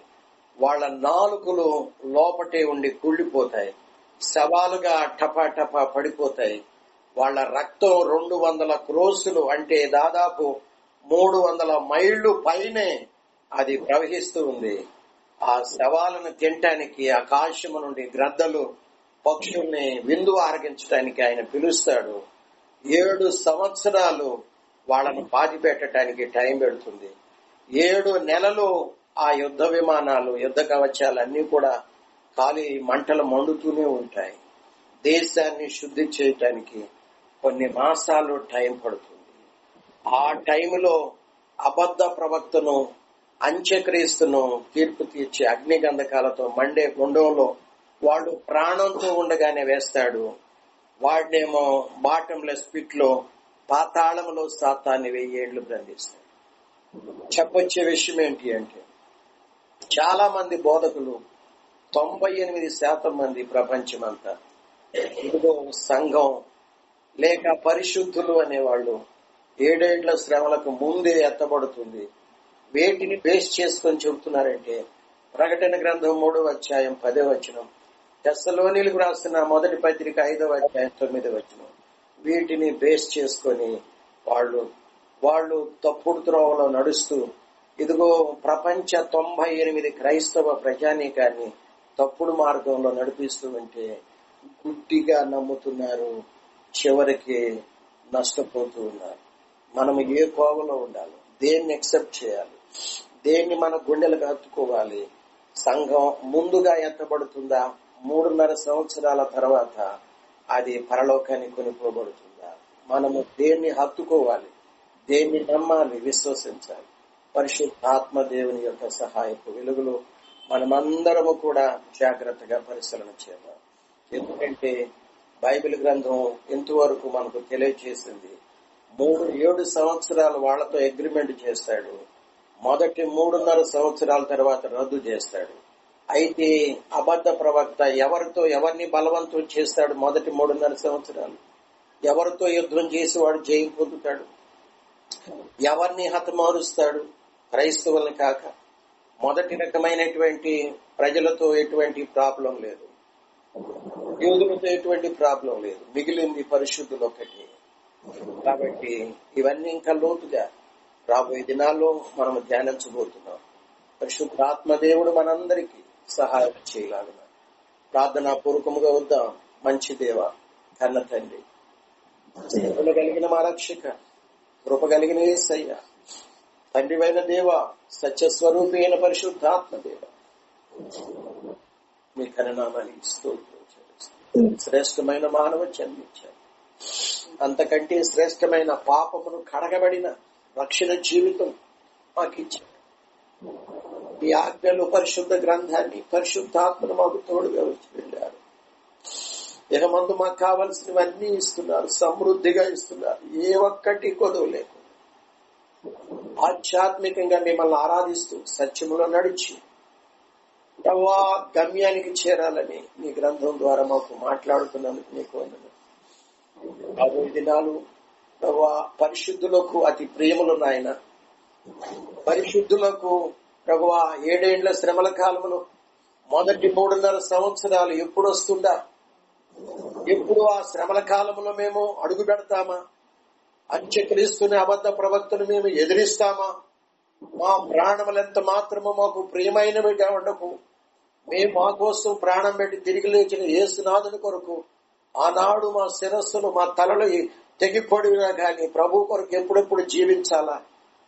వాళ్ళ నాలుకలు లోపటే ఉండి కుళ్ళిపోతాయి, శవాలుగా టపా పడిపోతాయి. వాళ్ళ రక్తం 200 క్రోసులు అంటే దాదాపు 300 మైళ్ళు పైనే అది ప్రవహిస్తూ ఉంది. ఆ శవాలను తినటానికి ఆకాశము నుండి గ్రద్దలు, పక్షుల్ని విందు ఆరగించడానికి ఆయన పిలుస్తాడు. 7 సంవత్సరాలు వాళ్ళను పాతి పెట్టడానికి టైం పెడుతుంది. 7 నెలలు ఆ యుద్ధ విమానాలు, యుద్ధ కవచాలు అన్ని కూడా ఖాళీ మంటలు మండుతూనే ఉంటాయి. దేశాన్ని శుద్ధి చేయటానికి కొన్ని మాసాలు టైం పడుతుంది. ఆ టైంలో అబద్ధ ప్రవక్తను, అంత్యక్రీస్తును తీర్పు తీర్చి అగ్నిగంధకాలతో మండే గుండంలో వాడు ప్రాణంతో ఉండగానే వేస్తాడు. వాడినేమో బాటంలెస్ పిట్ లో, పాతాళంలో సాతాన్ని 1000 ఏళ్లు బంధిస్తాడు. చెప్పొచ్చే విషయం ఏంటి అంటే, చాలా మంది బోధకులు, 98% మంది ప్రపంచమంతా ఇదిగో సంఘం లేక పరిశుద్ధులు అనేవాళ్ళు 7 ఏళ్ల శ్రమలకు ముందే ఎత్తబడుతుంది. వేటిని బేస్ చేసుకొని చెబుతున్నారంటే, ప్రకటన గ్రంథం 3వ అధ్యాయం 10వ వచనం, తెస్సలోనీయులకు రాసిన మొదటి పత్రిక 5వ అధ్యాయం 9వ వచనం, వీటిని బేస్ చేసుకొని వాళ్ళు తప్పుడు త్రోవలో నడుస్తూ ఇదిగో ప్రపంచ 98 క్రైస్తవ ప్రజానీకాన్ని తప్పుడు మార్గంలో నడిపిస్తూ ఉంటే గుడ్డిగా నమ్ముతున్నారు, చివరికి నష్టపోతూ ఉన్నారు. మనము ఏ కోవలో ఉండాలి, దేన్ని ఎక్సెప్ట్ చేయాలి, దేన్ని మన గుండెలకు హత్తుకోవాలి? సంఘం ముందుగా ఎత్తబడుతుందా, 3.5 సంవత్సరాల తర్వాత అది పరలోకానికి కొనిపోబడుతుందా? మనము దేన్ని హత్తుకోవాలి, దేన్ని నమ్మాలి, విశ్వసించాలి? పరిశుద్ధాత్మ దేవుని యొక్క సహాయపు వెలుగులో మనమందరము కూడా జాగ్రత్తగా పరిశీలన చేద్దాం. ఎందుకంటే బైబిల్ గ్రంథం ఎంతవరకు మనకు తెలియజేసింది, 7 సంవత్సరాలు వాళ్లతో అగ్రిమెంట్ చేస్తాడు, మొదటి 3.5 సంవత్సరాల తర్వాత రద్దు చేస్తాడు. అయితే అబద్ధ ప్రవక్త ఎవరిని బలవంతం చేస్తాడు? మొదటి 3.5 సంవత్సరాలు ఎవరితో యుద్ధం చేసి వాడు జయం పొందుతాడు? ఎవరిని హతమారుస్తాడు? క్రైస్తవుల్ని కాక. మొదటి రకమైనటువంటి ప్రజలతో ఎటువంటి ప్రాబ్లం లేదు, యూదులతో ఎటువంటి ప్రాబ్లం లేదు, మిగిలింది పరిశుద్ధులు ఒకటి. కాబట్టి ఇవన్నీ ఇంకా లోతుగా రాబోయే దినాల్లో మనం ధ్యానించబోతున్నాం. పరిశుద్ధాత్మ దేవుడు మనందరికీ సహాయం చేయలాగున ప్రార్థనా పూర్వకముగా వద్దాం. మంచి దేవ, కన్న తండ్రి, కృప కలిగిన మా రక్షక, కృప కలిగిన యేసయ్య, తండ్రివైన దేవ, సత్యస్వరూపి అయిన పరిశుద్ధాత్మ దేవ, మీ కరుణామణికి స్తోత్రం చెల్లిస్తున్నాం. శ్రేష్టమైన మానవ జన్మించారు, అంతకంటే శ్రేష్టమైన పాపమును కడగబడిన రక్షణ జీవితం మాకిచ్చారు. ఈ ఆజ్ఞలు, పరిశుద్ధ గ్రంథాన్ని, పరిశుద్ధాత్మను మాకు తోడుగా వచ్చి వెళ్ళారు. ఇక ముందు మాకు కావలసినవన్నీ ఇస్తున్నారు, సమృద్ధిగా ఇస్తున్నారు, ఏ ఒక్కటి కొదువు లేకుండా. ఆధ్యాత్మికంగా మిమ్మల్ని ఆరాధిస్తూ సత్యములో నడిచి ప్రభా గమ్యానికి చేరాలని మీ గ్రంథం ద్వారా మాకు మాట్లాడుతున్నందుకు మీకు వందనాలు. రాబోయే దినాలు ప్రభా పరిశుద్ధులకు అతి ప్రియములు నాయన. పరిశుద్ధులకు ప్రభువా 7 ఏండ్ల శ్రమల కాలంలో మొదటి 3.5 సంవత్సరాలు ఎప్పుడు వస్తుందా? ఎప్పుడు ఆ శ్రమల కాలంలో మేము అడుగు పెడతామా? అంత్యక్రీస్తుని అబద్ధ ప్రవక్తను మేము ఎదిరిస్తామా? మా ప్రాణములెంత మాత్రమో మాకు ప్రియమైనవిగా ఉండకు. మేము మా కోసం ప్రాణం పెట్టి తిరిగి లేచిన యేసునాథుని కొరకు ఆనాడు మా శిరస్సును, మా తలలు తెగిపొడిగా కానీ ప్రభు కొరకు ఎప్పుడెప్పుడు జీవించాలా,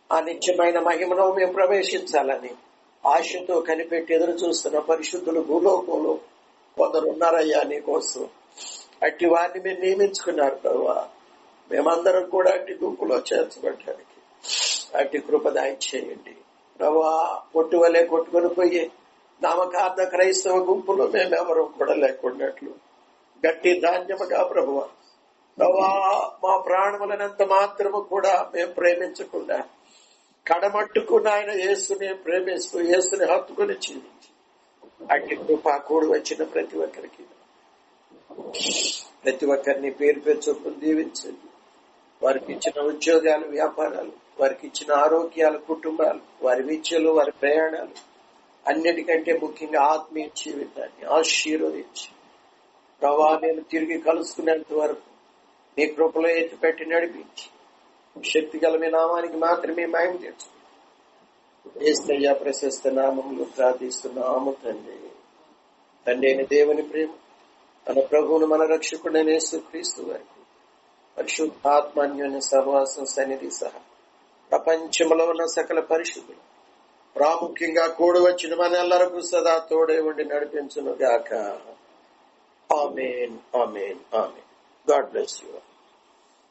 ఆ నిత్యమైన మహిమలో మేము ప్రవేశించాలని ఆశతో కనిపెట్టి ఎదురు చూస్తున్న పరిశుద్ధులు భూలోకంలో కొందరు ఉన్నారయ్యా నీ కోసం. అట్టి వారిని మీరు నియమించుకున్నారు ప్రభువా. మేమందరం కూడా అట్టి గుంపులో చేర్చబడటానికి అట్టి కృప దయచేయండి ప్రభువా. కొట్టు వలె కొట్టుకొని పోయే నామకార్థ క్రైస్తవ గుంపులో మేమెవరూ కూడా లేకున్నట్లు గట్టి ధాన్యముగా ప్రభువా మా ప్రాణములనంత మాత్రము కూడా మేము ప్రేమించకుండా కడమట్టుకు నాయన యేసుని ప్రేమిస్తూ యేసుని హత్తుకుని జీవించి అట్టి కృప కూడి వచ్చిన ప్రతి ఒక్కరిని పేరు చొప్పున దీవించండి. వారికి ఇచ్చిన ఉద్యోగాలు, వ్యాపారాలు, వారికి ఇచ్చిన ఆరోగ్యాలు, కుటుంబాలు, వారి విద్యలు, వారి ప్రయాణాలు, అన్నిటికంటే ముఖ్యంగా ఆత్మీయ జీవితాన్ని ఆశీర్వదించి ప్రభా నేను తిరిగి కలుసుకునేంత వరకు నీ కృపలో ఎత్తిపెట్టి నడిపించి శక్తి గల మీ నామానికి మాత్రమే మహిమ తెచ్చుకుంటాం. యేసయ్య ప్రశస్త నామములో ప్రార్థిస్తున్నాము తండ్రి. తండ్రి అయిన దేవుని ప్రేమ, తన ప్రభువును మన రక్షకుడైన యేసుక్రీస్తు వారికి పరిశుద్ధాత్మాన్యోన్య సహవాసం సన్నిధి సహా ప్రపంచంలో ఉన్న సకల పరిశుద్ధులు, ప్రాముఖ్యంగా కూడి వచ్చిన మనెల్లరకు సదా తోడే ఉండి నడిపించును గాక. Amen, amen, amen. God bless you.